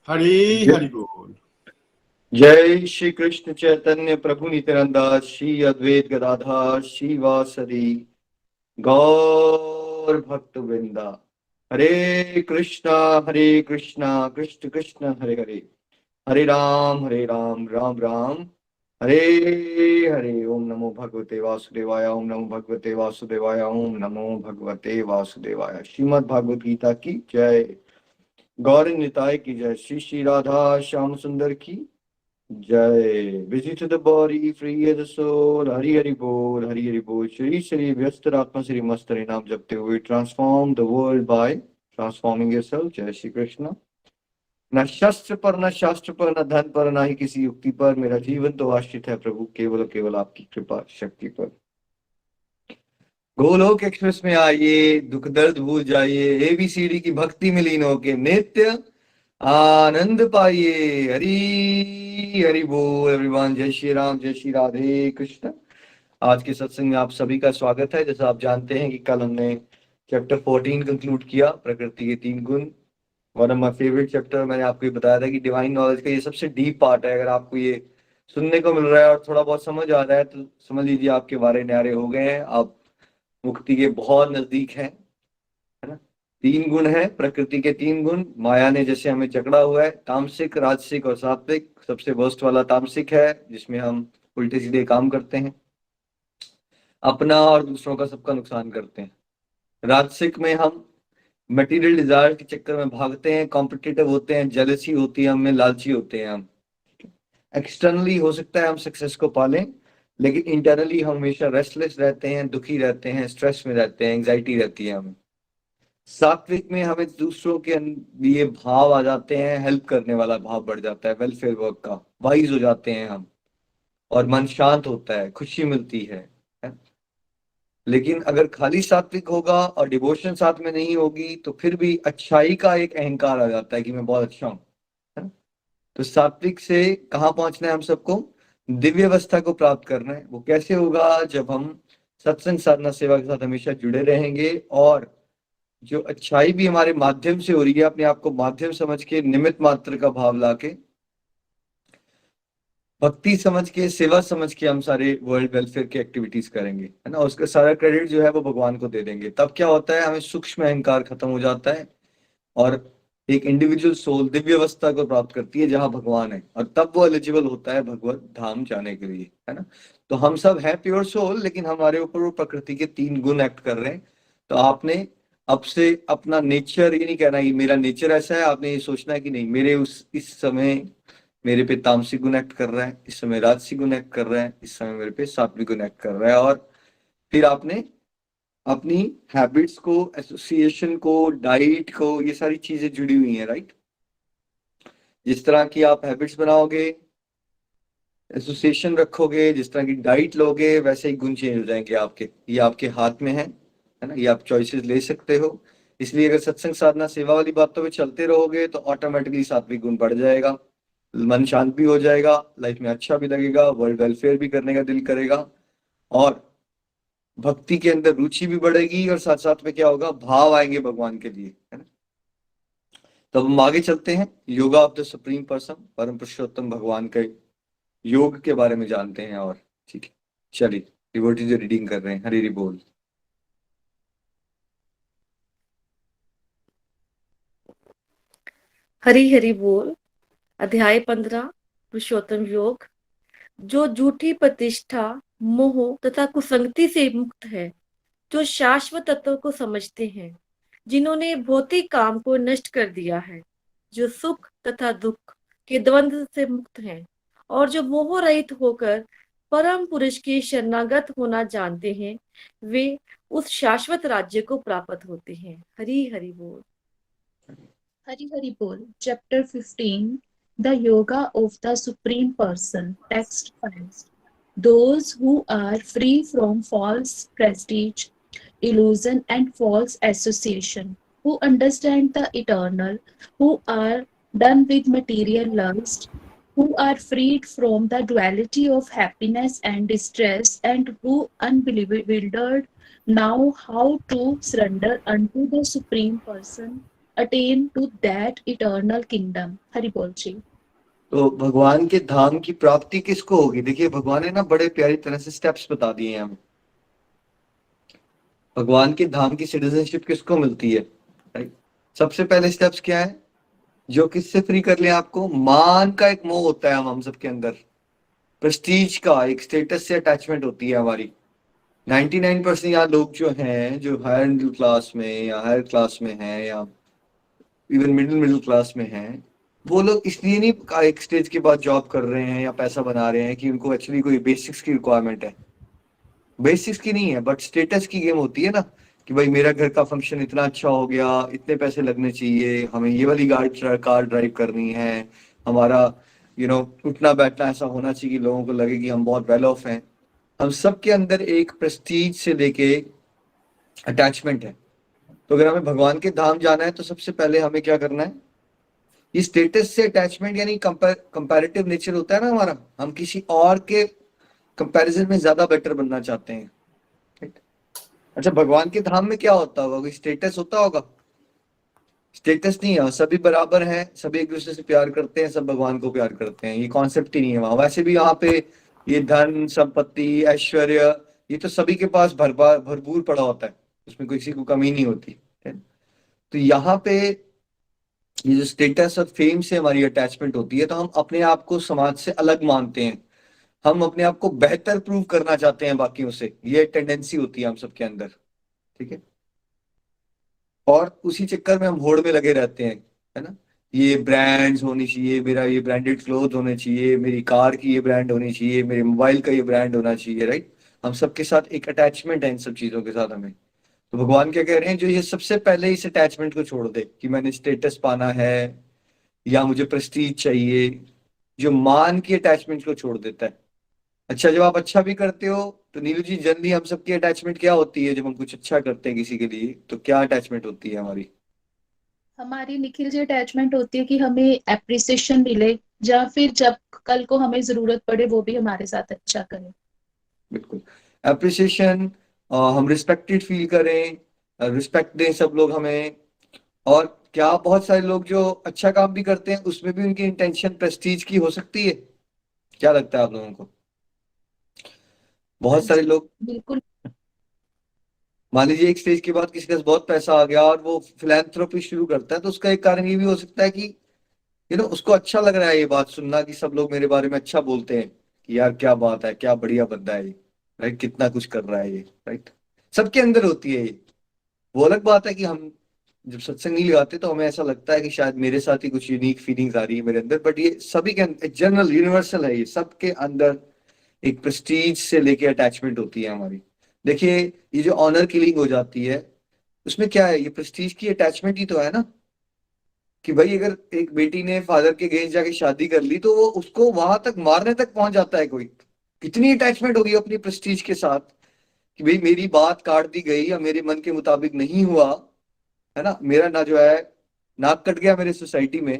हरि जय हरि बोल। जय श्री कृष्ण चैतन्य प्रभु नित्यानंद श्री अद्वैत गदाधर श्रीवासदि गौर भक्त वृंदा। हरे कृष्णा कृष्ण कृष्ण हरे हरे, हरे राम राम राम हरे हरे। ओम नमो भगवते वासुदेवाय, ओम नमो भगवते वासुदेवाय, ओम नमो भगवते वासुदेवाय। श्रीमद् भागवत गीता की जय। गौर निताय की जय। श्री श्री राधा श्याम सुंदर की जय। Busy to the body free as the soul. Hari Hari बोल, हरि हरि बोल। श्री श्री व्यस्त आत्मा श्री मस्त हरि नाम जपते हुए transform the world by transforming yourself. जय श्री कृष्ण। न शस्त्र पर, न शास्त्र पर, न धन पर, न ही किसी युक्ति पर, मेरा जीवन तो आश्रित है प्रभु केवल केवल आपकी कृपा शक्ति पर। गोलोक एक्सप्रेस में आइए, दुख दर्द भूल जाइए, एबीसीडी की भक्ति में लीन होके नित्य आनंद पाइए। हरि हरि बोल एवरीवन। जय श्री राम, जय श्री राधे कृष्ण। आज के सत्संग में आप सभी का स्वागत है। जैसा आप जानते हैं कि कल हमने चैप्टर 14 कंक्लूड किया, प्रकृति के तीन गुण। One of my favourite chapter. मैंने आपको ये बताया था कि डिवाइन नॉलेज का ये सबसे डीप पार्ट है। अगर आपको ये सुनने को मिल रहा है और थोड़ा बहुत समझ आ रहा है तो समझ लीजिए आपके बारे न्यारे हो गए हैं, आप मुक्ति के बहुत नजदीक हैं, है ना। तीन गुण है, प्रकृति के तीन गुण। माया ने जैसे हमें जकड़ा हुआ है, तामसिक, राजसिक और सात्विक। सबसे वर्स्ट वाला तामसिक है, जिसमें हम उल्टे सीधे काम करते हैं, अपना और दूसरों का सबका नुकसान करते हैं। राजसिक में हम मटेरियल डिजायर के चक्कर में भागते हैं, कॉम्पिटिटिव होते हैं, जेलसी होती है हमें, लालची होते हैं हम। एक्सटर्नली हो सकता है हम सक्सेस को पालें, लेकिन इंटरनली हम हमेशा रेस्टलेस रहते हैं, दुखी रहते हैं, स्ट्रेस में रहते हैं, एंग्जाइटी रहती है हमें। सात्विक में हमें दूसरों के लिए भाव आ जाते हैं, हेल्प करने वाला भाव बढ़ जाता है, वेलफेयर वर्क का, वाइज हो जाते हैं हम, और मन शांत होता है, खुशी मिलती है? लेकिन अगर खाली सात्विक होगा और डिवोशन साथ में नहीं होगी तो फिर भी अच्छाई का एक अहंकार आ जाता है कि मैं बहुत अच्छा हूं, है? तो सात्विक से कहाँ पहुंचना है हम सबको? दिव्य अवस्था को प्राप्त करना है। वो कैसे होगा? जब हम सत्संग साधना सेवा के साथ हमेशा जुड़े रहेंगे, और जो अच्छाई भी हमारे माध्यम से हो रही है, अपने आप को माध्यम समझ के, निमित्त मात्र का भाव लाके, भक्ति समझ के, सेवा समझ के हम सारे वर्ल्ड वेलफेयर की एक्टिविटीज करेंगे, है ना। उसका सारा क्रेडिट जो है वो भगवान को दे देंगे। तब क्या होता है? हमें सूक्ष्म अहंकार खत्म हो जाता है और एक इंडिविजुअल सोल दिव्य अवस्था को प्राप्त करती है जहां भगवान है, और तब वो एलिजिबल होता है भगवत धाम जाने के लिए, है ना। तो हम सब हैं प्योर सोल, लेकिन हमारे ऊपर वो प्रकृति के तीन गुण एक्ट कर रहे हैं। तो आपने अब से अपना नेचर ये नहीं कहना कि मेरा नेचर ऐसा है, आपने ये सोचना है कि नहीं, मेरे उस इस समय मेरे पे तामसिक गुण एक्ट कर रहा है, इस समय राजसिक गुण एक्ट कर रहा है, इस समय मेरे पे सात्विक गुण एक्ट कर रहा है। और फिर आपने अपनी हैबिट्स को, एसोसिएशन को, डाइट को, ये सारी चीजें जुड़ी हुई हैं, राइट। जिस तरह की आप हैबिट्स बनाओगे, एसोसिएशन रखोगे, जिस तरह की डाइट लोगे, वैसे ही गुण चेंज हो जाएंगे आपके। ये आपके हाथ में है ना। ये आप चॉइसेस ले सकते हो। इसलिए अगर सत्संग साधना सेवा वाली बातों पे चलते रहोगे तो ऑटोमेटिकली सात्विक गुण बढ़ जाएगा, मन शांत भी हो जाएगा, लाइफ में अच्छा भी लगेगा, वर्ल्ड वेलफेयर भी करने का दिल करेगा, और भक्ति के अंदर रुचि भी बढ़ेगी, और साथ साथ में क्या होगा? भाव आएंगे भगवान के लिए, है ना। तो अब हम आगे चलते हैं, yoga of the supreme person, परम पुरुषोत्तम भगवान के योग के बारे में जानते हैं। और ठीक है, चलिए डिवोटी जो रीडिंग कर रहे हैं, हरि हरि बोल। हरि हरि बोल। अध्याय 15 पुरुषोत्तम योग। जो झूठी प्रतिष्ठा, मोह तथा कुसंगति से मुक्त है, जो शाश्वत तत्व को समझते हैं, जिन्होंने भौतिक काम को नष्ट कर दिया है, जो सुख तथा दुख के द्वंद्व से मुक्त हैं, और जो मोह रहित होकर परम पुरुष के शरणागत होना जानते हैं, वे उस शाश्वत राज्य को प्राप्त होते हैं। हरि हरि बोल। Hari Hari Bol, Chapter 15, The Yoga of the Supreme Person, Text 5. Those who are free from false prestige, illusion, and false association, who understand the eternal, who are done with material lust, who are freed from the duality of happiness and distress, and who unbewildered now how to surrender unto the Supreme Person, attain to that eternal kingdom. Hari बोल जी. तो भगवान के धाम की प्राप्ति किसको होगी? देखिए भगवान ने ना बड़े प्यारी तरह से स्टेप्स बता दिए हैं हमें। भगवान के धाम की सिटीजनशिप किसको मिलती है, राइट? सबसे पहले स्टेप्स क्या है? जो किससे फ्री कर ले आपको? मान का एक मोह होता है हम सबके अंदर, प्रेस्टीज का, एक स्टेटस से अटैचमेंट होती है हमारी। 99% यहाँ लोग जो हैं, जो हायर मिडिल क्लास में या हायर क्लास में हैं या इवन मिडिल क्लास में हैं, वो लोग इसलिए नहीं एक स्टेज के बाद जॉब कर रहे हैं या पैसा बना रहे हैं कि उनको एक्चुअली कोई बेसिक्स की रिक्वायरमेंट है। बेसिक्स की नहीं है, बट स्टेटस की गेम होती है ना, कि भाई मेरा घर का फंक्शन इतना अच्छा हो गया, इतने पैसे लगने चाहिए, हमें ये वाली कार ड्राइव करनी है, हमारा उठना बैठना ऐसा होना चाहिए कि लोगों को लगे कि हम बहुत वेल ऑफ हैं। हम सबके अंदर एक प्रेस्टीज से लेके अटैचमेंट है। तो अगर हमें भगवान के धाम जाना है तो सबसे पहले हमें क्या करना है? ये स्टेटस से अटैचमेंट यानी कंपैरेटिव नेचर होता है ना हमारा, हम किसी और के कंपैरिजन में ज्यादा बेटर बनना चाहते हैं, right? अच्छा, भगवान के धाम में क्या होता होगा? कोई स्टेटस होता होगा? स्टेटस नहीं है, सभी बराबर हैं, सभी एक दूसरे से प्यार करते हैं, सब भगवान को प्यार करते हैं, ये कॉन्सेप्ट ही नहीं है वहां। वैसे भी यहाँ पे ये धन संपत्ति ऐश्वर्य ये तो सभी के पास भरपूर पड़ा होता है, उसमें किसी को कमी नहीं होती है। तो यहाँ पे ये जो स्टेटस और फेम से हमारी अटैचमेंट होती है, तो हम अपने आप को समाज से अलग मानते हैं, हम अपने आप को बेहतर प्रूव करना चाहते हैं बाकियों से, ये टेंडेंसी होती है हम सबके अंदर, ठीक है? और उसी चक्कर में हम होड़ में लगे रहते हैं, है ना? ये ब्रांड्स होनी चाहिए, मेरा ये ब्रांडेड क्लोथ होने चाहिए, मेरी कार की ये ब्रांड होनी चाहिए, मेरे मोबाइल का ये ब्रांड होना चाहिए, राइट? हम सबके साथ एक अटैचमेंट है इन सब चीजों के साथ हमें। तो भगवान क्या कह रहे हैं? जो ये सबसे पहले इस अटैचमेंट को छोड़ दे कि मैंने स्टेटस पाना है या मुझे प्रेस्टीज चाहिए, जो मान की अटैचमेंट को छोड़ देता है। अच्छा, जब आप अच्छा भी करते हो तो नीलू जी, जनरली हम सबकी अटैचमेंट क्या होती है? जब हम कुछ अच्छा करते हैं किसी के लिए तो क्या अटैचमेंट होती है हमारी? हमारी निखिल जी अटैचमेंट होती है कि हमें एप्रिसिएशन मिले, या फिर जब कल को हमें जरूरत पड़े वो भी हमारे साथ अच्छा करे. बिल्कुल, अप्रिसिएशन, हम रिस्पेक्टेड फील करें, रिस्पेक्ट दें सब लोग हमें। और क्या बहुत सारे लोग जो अच्छा काम भी करते हैं उसमें भी उनकी इंटेंशन प्रेस्टीज की हो सकती है? क्या लगता है आप लोगों को? हाँ बहुत सारे जी, लोग, बिल्कुल. मान लीजिए एक स्टेज के बाद किसी के पास बहुत पैसा आ गया और वो फिलैंथ्रोपी शुरू करता है, तो उसका एक कारण ये भी हो सकता है कि उसको अच्छा लग रहा है ये बात सुनना कि सब लोग मेरे बारे में अच्छा बोलते हैं, कि यार क्या बात है, क्या बढ़िया बंदा है ये, राइट? कितना कुछ कर रहा है ये, राइट? सबके अंदर होती है ये। वो अलग बात है कि हम जब सत्संग नहीं लगाते तो हमें ऐसा लगता है कि शायद मेरे साथ ही कुछ यूनिक फीलिंग्स आ रही है मेरे अंदर, बट ये सभी के अंदर जनरल यूनिवर्सल है, ये सबके अंदर एक प्रेस्टीज से लेके अटैचमेंट होती है हमारी। देखिए, ये जो ऑनर किलिंग हो जाती है उसमें क्या है? ये प्रेस्टीज की अटैचमेंट ही तो है ना, कि भाई अगर एक बेटी ने फादर के अगेंस्ट जाके शादी कर ली तो वो उसको वहां तक मारने तक पहुंच जाता है कोई। कितनी अटैचमेंट होगी अपनी प्रेस्टीज के साथ, कि भाई मेरी बात काट दी गई या मेरे मन के मुताबिक नहीं हुआ, है ना, मेरा ना जो है नाक कट गया मेरे सोसाइटी में,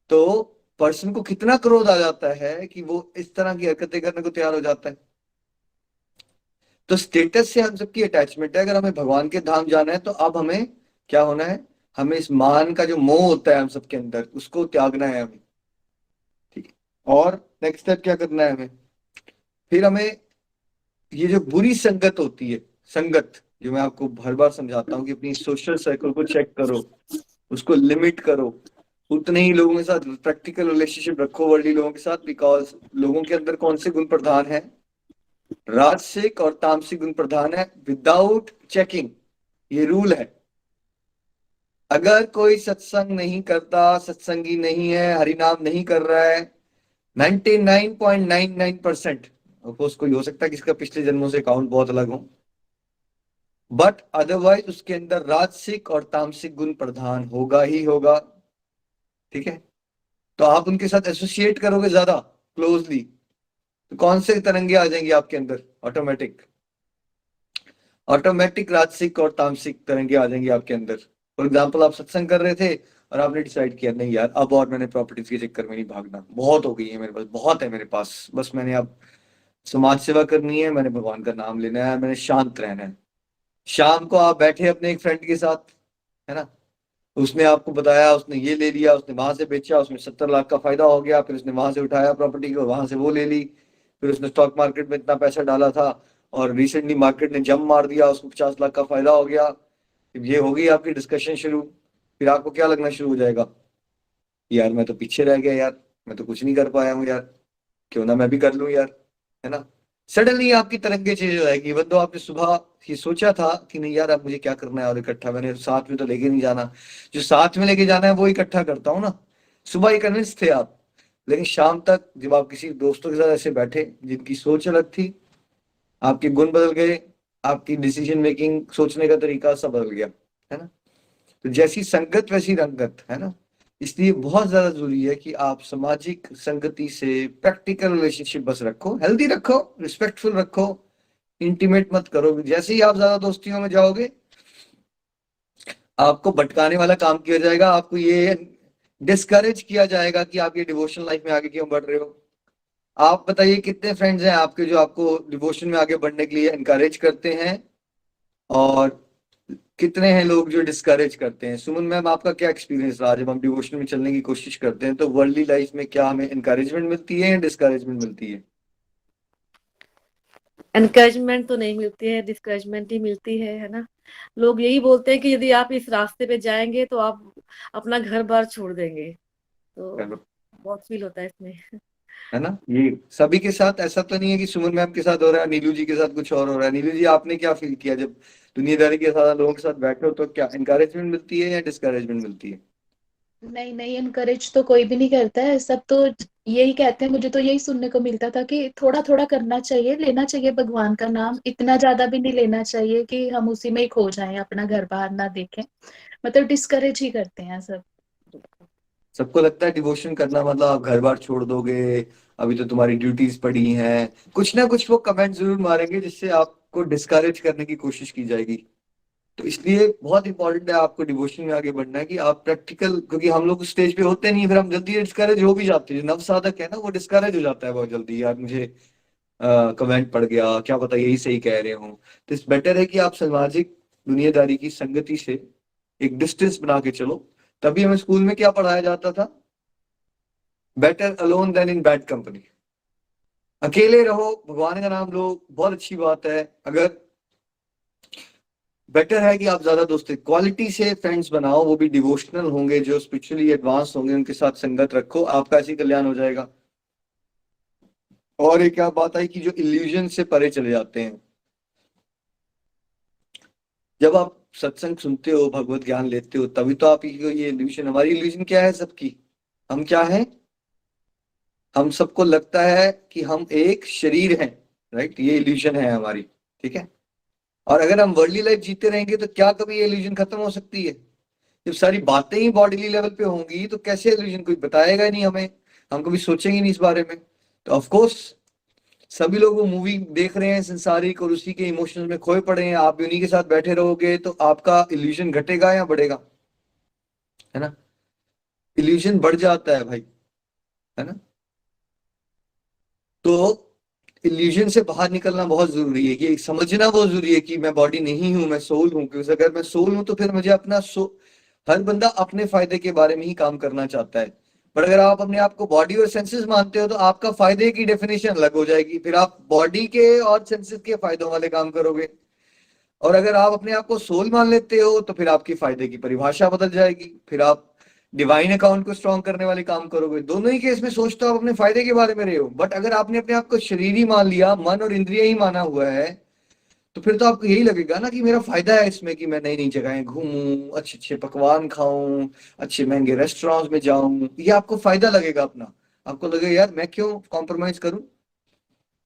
तो पर्सन को कितना क्रोध आ जाता है कि वो इस तरह की हरकतें करने को तैयार हो जाता है। तो स्टेटस से हम सबकी अटैचमेंट है। अगर हमें भगवान के धाम जाना है तो अब हमें क्या होना है? हमें इस मान का जो मोह होता है हम सबके अंदर उसको त्यागना है हमें, ठीक है? और नेक्स्ट स्टेप क्या करना है हमें? फिर हमें ये जो बुरी संगत होती है, संगत, जो मैं आपको हर बार समझाता हूँ कि अपनी सोशल सर्कल को चेक करो, उसको लिमिट करो, उतने ही लोगों के साथ प्रैक्टिकल रिलेशनशिप रखो वर्ल्डली लोगों के साथ, बिकॉज लोगों के अंदर कौन से गुण प्रधान है? राजसिक और तामसिक गुण प्रधान है, विदाउट चेकिंग। ये रूल है। अगर कोई सत्संग नहीं करता, सत्संगी नहीं है, हरि नाम नहीं कर रहा है, 99.99%, ऑफकोर्स कोई हो सकता है कि इसका पिछले जन्मों से अकाउंट बहुत अलग हो, बट अदरवाइज उसके अंदर राजसिक और तामसिक गुण प्रधान होगा ही होगा, ठीक है? तो आप उनके साथ एसोसिएट करोगे ज्यादा क्लोजली तो कौन से तरंगे आ जाएंगे आपके अंदर? ऑटोमेटिक ऑटोमेटिक राजसिक और तामसिक तरंगे आ जाएंगे आपके अंदर। फॉर एग्जाम्पल, आप सत्संग कर रहे थे और आपने डिसाइड किया नहीं यार अब और मैंने प्रॉपर्टीज के चक्कर में नहीं भागना, बहुत हो गई है मेरे पास, बहुत है मेरे पास, बस मैंने अब समाज सेवा करनी है, मैंने भगवान का नाम लेना है, मैंने शांत रहना है। शाम को आप बैठे अपने एक फ्रेंड के साथ, है ना, उसने आपको बताया, उसने ये ले लिया, उसने वहां से बेचा, उसमें 70 लाख का फायदा हो गया, फिर उसने वहां से उठाया प्रॉपर्टी को, वहां से वो ले ली, फिर उसने स्टॉक मार्केट में इतना पैसा डाला था और रिसेंटली मार्केट ने जंप मार दिया, उसको 50 लाख का फायदा हो गया। ये होगी आपकी डिस्कशन शुरू। फिर आपको क्या लगना शुरू हो जाएगा, यार मैं तो पीछे रह गया यार, मैं तो कुछ नहीं कर पाया हूँ यार, क्यों ना मैं भी कर लूं यार, है ना। सडनली आपकी तरंगे चेंज हो जाएगी। इवन तो आपने सुबह ये सोचा था कि नहीं यार अब मुझे क्या करना है, और इकट्ठा मैंने साथ में तो लेके नहीं जाना, जो साथ में लेके जाना है वो इकट्ठा करता हूँ ना। सुबह ही कन्विंस थे आप, लेकिन शाम तक जब आप किसी दोस्तों के साथ ऐसे बैठे जिनकी सोच अलग थी, आपके गुण बदल गए, आपकी डिसीजन मेकिंग, सोचने का तरीका सब बदल गया, है ना। तो जैसी संगत वैसी रंगत, है ना। इसलिए बहुत ज्यादा जरूरी है कि आप सामाजिक संगति से प्रैक्टिकल रिलेशनशिप बस रखो, हेल्दी रखो, रिस्पेक्टफुल रखो, इंटीमेट मत करो। जैसे ही आप ज्यादा दोस्तियों में जाओगे, आपको भटकाने वाला काम किया जाएगा, आपको ये डिस्करेज किया जाएगा कि आप ये डिवोशनल लाइफ में आगे क्यों बढ़ रहे हो। आप बताइए कितने फ्रेंड्स हैं आपके जो आपको डिवोशन में आगे बढ़ने के लिए एनकरेज करते हैं, और कितने हैं लोग जो डिस्करेज करते हैं। सुमन मैम, आपका क्या एक्सपीरियंस रहा जब हम डिवोशन में चलने की कोशिश करते हैं, तो वर्ल्डली लाइफ में क्या हमें एनकरेजमेंट मिलती है या डिस्करेजमेंट मिलती है? एनकरेजमेंट तो नहीं मिलती है, डिस्करेजमेंट ही मिलती है ना। लोग यही बोलते हैं कि यदि आप इस रास्ते पे जाएंगे तो आप अपना घर बार छोड़ देंगे, तो बहुत फील होता है इसमें। है ना, ये सभी के साथ ऐसा तो नहीं है कि सुमन मैम के साथ हो रहा है, नीलू जी के साथ कुछ और हो रहा है। नीलू जी, आपने क्या फील किया जब दुनियादारी के साथ लोगों के साथ बैठे हो, तो क्या एनकरेजमेंट मिलती है या डिस्करेजमेंट मिलती है? नहीं नहीं, इनकरेज तो कोई भी नहीं करता है, सब तो यही कहते हैं। मुझे तो यही सुनने को मिलता था कि थोड़ा थोड़ा करना चाहिए, लेना चाहिए भगवान का नाम, इतना ज्यादा भी नहीं लेना चाहिए कि हम उसी में ही खो जाएं, अपना घर बाहर ना देखें। मतलब डिस्करेज ही करते हैं सब। सबको लगता है डिवोशन करना मतलब आप घर बार छोड़ दोगे, अभी तो तुम्हारी ड्यूटीज पड़ी हैं, कुछ ना कुछ वो कमेंट जरूर मारेंगे जिससे आपको डिस्करेज करने की कोशिश की जाएगी। तो इसलिए बहुत इंपॉर्टेंट है आपको डिवोशन में आगे बढ़ना है कि आप प्रैक्टिकल, क्योंकि हम लोग उस स्टेज पे होते नहीं, फिर हम जल्दी डिस्करेज हो भी जाते हैं। जो नव साधक है ना, वो डिस्करेज हो जाता है बहुत जल्दी, यार मुझे कमेंट पड़ गया, क्या पता यही सही कह रहे हो। तो इस बेटर है कि आप सामाजिक दुनियादारी की संगति से एक डिस्टेंस बना के चलो। तभी हमें स्कूल में क्या पढ़ाया जाता था, better alone than in bad company. अकेले रहो, भगवान का नाम लो, बहुत अच्छी बात है, अगर बेटर है कि आप ज्यादा दोस्त क्वालिटी से फ्रेंड्स बनाओ, वो भी डिवोशनल होंगे, जो स्पिरिचुअली एडवांस होंगे, उनके साथ संगत रखो, आपका ऐसे ही कल्याण हो जाएगा। और एक क्या बात आई कि जो इल्यूजन से परे चले जाते हैं। जब आप सत्संग सुनते हो, भगवत ज्ञान लेते हो, तभी तो आप ये इल्यूजन, हमारी इल्यूजन क्या है सबकी, हम क्या है, हम सबको लगता है कि हम एक शरीर हैं, राइट, ये इल्यूजन है हमारी, ठीक है। और अगर हम वर्ल्डली लाइफ जीते रहेंगे तो क्या कभी ये इल्यूजन खत्म हो सकती है? जब सारी बातें ही बॉडीली लेवल पे होंगी तो कैसे इल्यूजन, कोई बताएगा ही नहीं हमें, हम कभी सोचेंगे नहीं इस बारे में। तो ऑफ कोर्स सभी लोग वो मूवी देख रहे हैं संसारिक, और उसी के इमोशंस में खोए पड़े हैं। आप भी उन्हीं के साथ बैठे रहोगे तो आपका इल्यूजन घटेगा या बढ़ेगा, है ना। इल्यूजन बढ़ जाता है भाई, है ना। तो इल्यूजन से बाहर निकलना बहुत जरूरी है, कि समझना बहुत जरूरी है कि मैं बॉडी नहीं हूं, मैं सोल हूं। क्योंकि अगर मैं सोल हूं तो फिर मुझे अपना हर बंदा अपने फायदे के बारे में ही काम करना चाहता है। पर अगर आप अपने आप को बॉडी और सेंसेस मानते हो तो आपका फायदे की डेफिनेशन अलग हो जाएगी, फिर आप बॉडी के और सेंसेस के फायदों वाले काम करोगे। और अगर आप अपने आप को सोल मान लेते हो तो फिर आपकी फायदे की परिभाषा बदल जाएगी, फिर आप डिवाइन अकाउंट को स्ट्रॉन्ग करने वाले काम करोगे। दोनों ही केस में सोच तो आप अपने फायदे के बारे में रहे हो, बट अगर आपने अपने आप को शरीर ही मान लिया, मन और इंद्रिय ही माना हुआ है, तो फिर तो आपको यही लगेगा ना कि मेरा फायदा है इसमें, कि मैं नई नई जगहें घूमूं, अच्छे अच्छे पकवान खाऊं, अच्छे महंगे रेस्टोरेंट्स में जाऊं, ये आपको फायदा लगेगा अपना। आपको लगेगा यार मैं क्यों कॉम्प्रोमाइज करूं।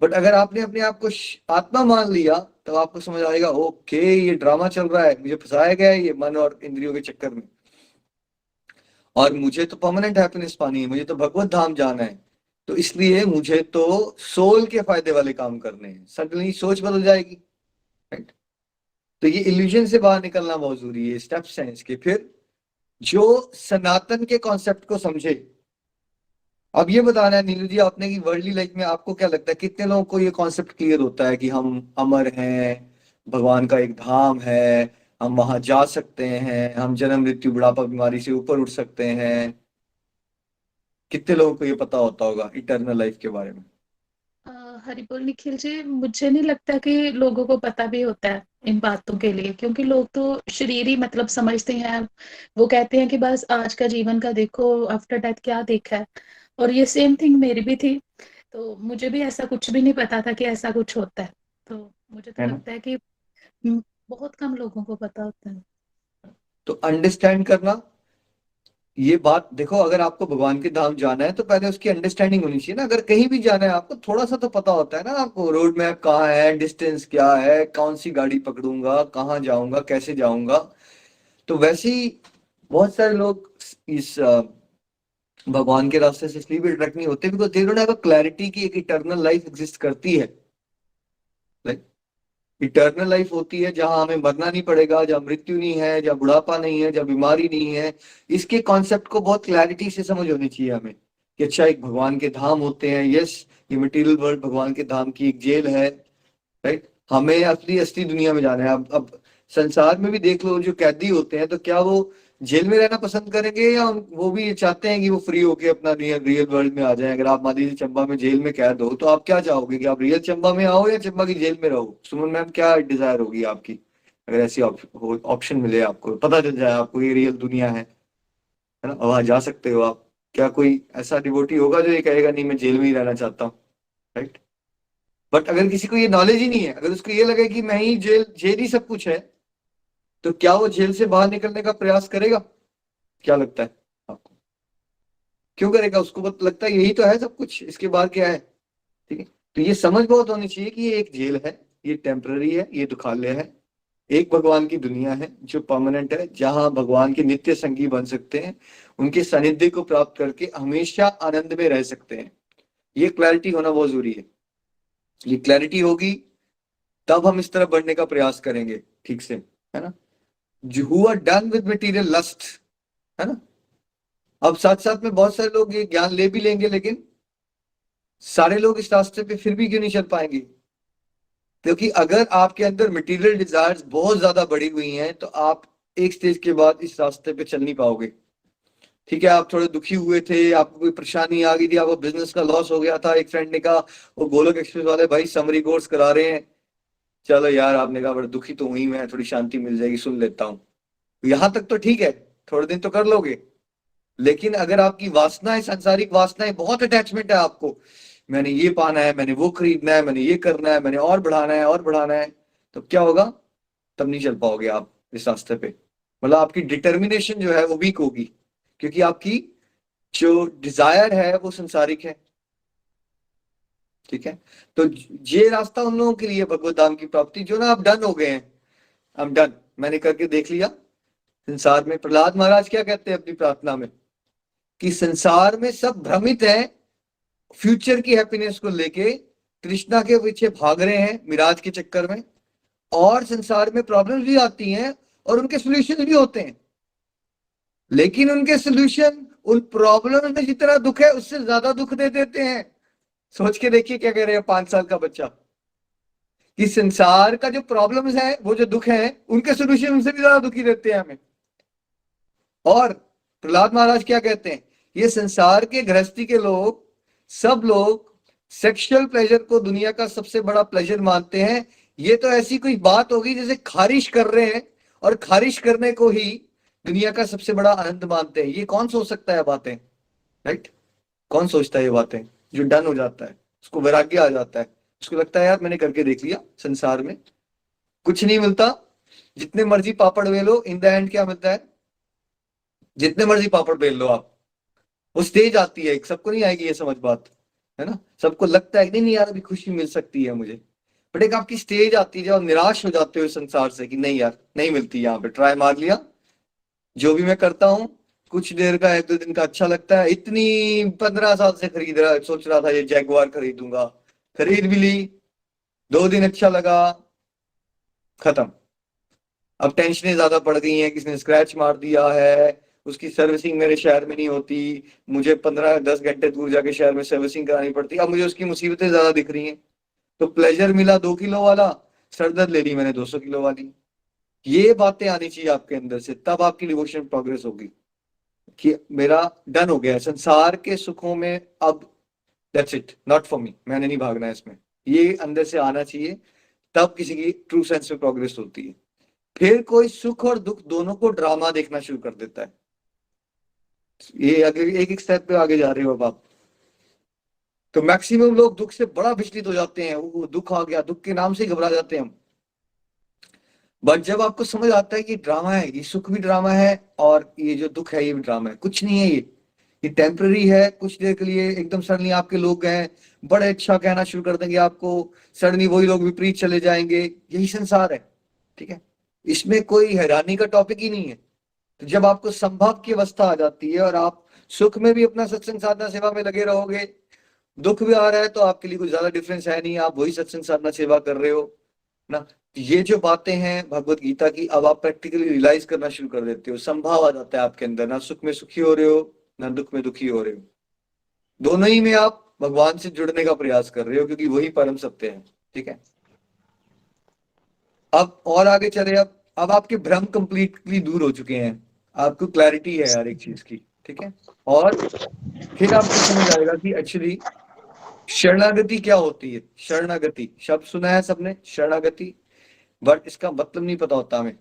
बट अगर आपने अपने आप को आत्मा मान लिया, तब आपको समझ आएगा ओके ये ड्रामा चल रहा है, मुझे फंसाया गया है ये मन और इंद्रियों के चक्कर में, और मुझे तो परमानेंट हैप्पीनेस पानी है, मुझे तो भगवत धाम जाना है। तो इसलिए मुझे तो सोल के फायदे वाले काम करने हैं। सडनली सोच बदल जाएगी, राइट। तो ये इल्यूजन से बाहर निकलना बहुत जरूरी है, स्टेप्स हैं इसके। फिर जो सनातन के कॉन्सेप्ट को समझे। अब ये बताना है नीलू जी आपने कि वर्ल्डली लाइफ में आपको क्या लगता है कितने लोगों को ये कॉन्सेप्ट क्लियर होता है कि हम अमर हैं, भगवान का एक धाम है, हम वहां जा सकते हैं, हम जन्म मृत्यु बुढ़ापा बीमारी से ऊपर उठ सकते हैं। कितने लोगों को ये पता होता होगा इटर्नल लाइफ के बारे में? अ, हरिबोल निखिल जी, मुझे नहीं लगता कि लोगों को पता भी होता है इन बातों के लिए, क्योंकि लोग तो शरीर ही मतलब समझते हैं। वो कहते हैं कि बस आज का जीवन का देखो, आफ्टर डेथ क्या देखा है। और ये सेम थिंग मेरी भी थी, तो मुझे भी ऐसा कुछ भी नहीं पता था कि ऐसा कुछ होता है। तो मुझे तो है ना? लगता है कि बहुत कम लोगों को पता होता है। तो अंडरस्टैंड करना, ये बात देखो, अगर आपको भगवान के धाम जाना है तो पहले उसकी अंडरस्टैंडिंग होनी चाहिए ना। अगर कहीं भी जाना है आपको, थोड़ा सा तो पता होता है ना आपको, रोड मैप कहाँ है, डिस्टेंस क्या है, कौन सी गाड़ी पकड़ूंगा, कहाँ जाऊंगा, कैसे जाऊंगा। तो वैसे ही बहुत सारे लोग इस भगवान के रास्ते से इसलिए भी अट्रैक्ट नहीं होते, because they don't have a clarity कि एक इटर्नल लाइफ एग्जिस्ट करती है। लाइक इटर्नल लाइफ होती है जहां हमें मरना नहीं पड़ेगा, जहां मृत्यु नहीं है, जहां बुढ़ापा नहीं है, जहां बीमारी नहीं है। इसके कॉन्सेप्ट को बहुत क्लैरिटी से समझ होनी चाहिए हमें, कि अच्छा एक भगवान के धाम होते हैं। यस, ये मटेरियल वर्ल्ड भगवान के धाम की एक जेल है, राइट। हमें असली असली दुनिया में जाना है। अब संसार में भी देख लो, जो कैदी होते हैं तो क्या वो जेल में रहना पसंद करेंगे, या वो भी ये चाहते हैं कि वो फ्री होके अपना रियल रियल वर्ल्ड में आ जाएं? अगर आप मान लीजिए चंबा में जेल में कैद हो, तो आप क्या चाहोगे, कि आप रियल चंबा में आओ या चंबा की जेल में रहो? सुमन मैम, क्या डिजायर होगी आपकी अगर ऐसी ऑप्शन मिले आपको, पता चल जाए आपको ये रियल दुनिया है ना, वहां जा सकते हो आप? क्या कोई ऐसा डिवोटी होगा जो ये कहेगा नहीं मैं जेल में ही रहना चाहता हूँ, राइट? बट अगर किसी को ये नॉलेज ही नहीं है, अगर उसको ये लगे कि मैं ही जेल जेल ही सब कुछ है, तो क्या वो जेल से बाहर निकलने का प्रयास करेगा? क्या लगता है आपको? क्यों करेगा? उसको बस लगता है यही तो है सब कुछ, इसके बाहर क्या है? ठीक है। तो ये समझ बहुत होनी चाहिए कि ये एक जेल है, ये टेम्पररी है, ये दुखालय है। एक भगवान की दुनिया है जो परमानेंट है, जहां भगवान के नित्य संगी बन सकते हैं, उनके सानिध्य को प्राप्त करके हमेशा आनंद में रह सकते हैं। ये क्लैरिटी होना बहुत जरूरी है। ये क्लैरिटी होगी तब हम इस तरफ बढ़ने का प्रयास करेंगे, ठीक से, है ना? जो who are done with material lust, है ना? अब साथ साथ में बहुत सारे लोग ये ज्ञान ले भी लेंगे, लेकिन सारे लोग इस रास्ते पे फिर भी क्यों नहीं चल पाएंगे? क्योंकि अगर आपके अंदर मटेरियल डिजायर्स बहुत ज्यादा बढ़ी हुई हैं, तो आप एक स्टेज के बाद इस रास्ते पे चल नहीं पाओगे। ठीक है, आप थोड़े दुखी हुए थे, आपको कोई परेशानी आ गई थी, आपको बिजनेस का लॉस हो गया था, एक फ्रेंड ने कहा वो गोलोक एक्सप्रेस वाले भाई समरी कोर्स करा रहे हैं, चलो यार, आपने कहा बड़ा दुखी तो हुई मैं, थोड़ी शांति मिल जाएगी, सुन लेता हूँ। यहां तक तो ठीक है, थोड़े दिन तो कर लोगे। लेकिन अगर आपकी वासनाएं, सांसारिक वासनाएं, बहुत अटैचमेंट है आपको, मैंने ये पाना है, मैंने वो खरीदना है, मैंने ये करना है, मैंने और बढ़ाना है और बढ़ाना है, तो क्या होगा? तब नहीं चल पाओगे आप इस रास्ते पे। मतलब आपकी डिटर्मिनेशन जो है वो वीक होगी, क्योंकि आपकी जो डिजायर है वो संसारिक है। ठीक है। तो ये रास्ता उन लोगों के लिए भगवत धाम की प्राप्ति, जो ना आप डन हो गए हैं, आई एम डन, मैंने करके देख लिया संसार में। प्रहलाद महाराज क्या कहते हैं अपनी प्रार्थना में, कि संसार में सब भ्रमित है, फ्यूचर की हैप्पीनेस को लेके कृष्णा के पीछे भाग रहे हैं मिराज के चक्कर में, और संसार में प्रॉब्लम्स भी आती हैं और उनके सॉल्यूशन भी होते हैं, लेकिन उनके सॉल्यूशन उन प्रॉब्लम में जितना दुख है उससे ज्यादा दुख दे देते हैं। सोच के देखिए क्या कह रहे हैं 5 साल का बच्चा, कि संसार का जो प्रॉब्लम्स है, वो जो दुख है, उनके सॉल्यूशन उनसे भी ज्यादा दुखी देते हैं हमें। और प्रहलाद महाराज क्या कहते हैं, ये संसार के गृहस्थी के लोग, सब लोग सेक्सुअल प्लेजर को दुनिया का सबसे बड़ा प्लेजर मानते हैं। ये तो ऐसी कोई बात होगी जैसे खारिश कर रहे हैं, और खारिश करने को ही दुनिया का सबसे बड़ा आनंद मानते हैं। ये कौन सोच सकता है बातें, राइट? कौन सोचता है ये बातें? जो डन हो जाता है, उसको वैराग्य आ जाता है, उसको लगता है यार मैंने करके देख लिया, संसार में कुछ नहीं मिलता, जितने मर्जी पापड़ बेलो, इन द एंड क्या मिलता है? जितने मर्जी पापड़ बेल लो आप। वो स्टेज आती है एक, सबको नहीं आएगी ये समझ बात, है ना? सबको लगता है कि नहीं नहीं यार, अभी खुशी मिल सकती है मुझे, बट एक आपकी स्टेज आती है जब निराश हो जाते हो इस संसार से, कि नहीं यार नहीं मिलती, यहाँ पे ट्राई मार लिया, जो भी मैं करता हूँ कुछ देर का, 1-2 दिन का अच्छा लगता है, इतनी 15 साल से खरीद रहा, सोच रहा था ये जैगवार खरीदूंगा, खरीद भी ली, 2 दिन अच्छा लगा, खत्म। अब टेंशनें ज्यादा पड़ गई हैं, किसी ने स्क्रैच मार दिया है, उसकी सर्विसिंग मेरे शहर में नहीं होती, मुझे 15-10 घंटे दूर जाके शहर में सर्विसिंग करानी पड़ती, अब मुझे उसकी मुसीबतें ज्यादा दिख रही हैं। तो प्लेजर मिला 2 किलो वाला, सरदर्द ले ली मैंने 200 किलो वाली। ये बातें आनी चाहिए आपके अंदर से, तब आपकी डिवोशन प्रोग्रेस होगी कि मेरा डन हो गया है संसार के सुखों में, अब that's it, not for me, मैंने नहीं भागना है इसमें। ये अंदर से आना चाहिए, तब किसी की ट्रू सेंस में प्रोग्रेस होती है। फिर कोई सुख और दुख दोनों को ड्रामा देखना शुरू कर देता है। ये आगे एक एक स्टेप पे आगे जा रहे हो अब आप। तो मैक्सिमम लोग दुख से बड़ा विचलित हो जाते हैं, वो दुख आ गया, दुख के नाम से घबरा जाते हैं हम। बट जब आपको समझ आता है कि ड्रामा है, ये सुख भी ड्रामा है और ये जो दुख है ये भी ड्रामा है, कुछ नहीं है ये टेम्पररी है, कुछ देर के लिए एकदम सडनली आपके लोग हैं बड़े अच्छा कहना शुरू कर देंगे आपको, सडनली वही लोग विपरीत चले जाएंगे, यही संसार है। ठीक है, इसमें कोई हैरानी का टॉपिक ही नहीं है। तो जब आपको संभव की अवस्था आ जाती है और आप सुख में भी अपना सत्संग साधना सेवा में लगे रहोगे, दुख भी आ रहा है तो आपके लिए कुछ ज्यादा डिफरेंस है नहीं, आप वही सत्संग साधना सेवा कर रहे हो ना। ये जो बातें हैं भगवत गीता की, अब आप प्रैक्टिकली रियलाइज करना शुरू कर देते हो, संभाव आ जाता है आपके अंदर, ना सुख में सुखी हो रहे हो ना दुख में दुखी हो रहे हो, दोनों ही में आप भगवान से जुड़ने का प्रयास कर रहे हो, क्योंकि वही परम सत्य है। ठीक है, अब और आगे चले, अब आपके भ्रम कंप्लीटली दूर हो चुके हैं, आपको क्लैरिटी है हर एक चीज की। ठीक है, और फिर आपको समझ आएगा कि एक्चुअली शरणागति क्या होती है। शरणागति शब्द सुना है सबने, शरणागति, बट इसका मतलब नहीं पता होता हमें।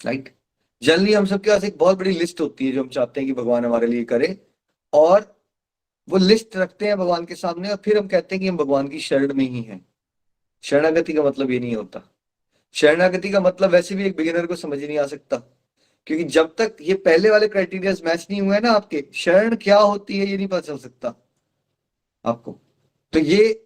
राइट, जनरली हम सबके पास एक बहुत बड़ी लिस्ट होती है जो हम चाहते हैं कि भगवान हमारे लिए करे, और वो लिस्ट रखते हैं भगवान के सामने, और फिर हम कहते हैं कि हम भगवान की शरण में ही हैं। शरणागति का मतलब ये नहीं होता। शरणागति का मतलब वैसे भी एक बिगिनर को समझ ही नहीं आ सकता, क्योंकि जब तक ये पहले वाले क्राइटेरिया मैच नहीं हुए ना आपके, शरण क्या होती है ये नहीं पता चल सकता आपको। तो ये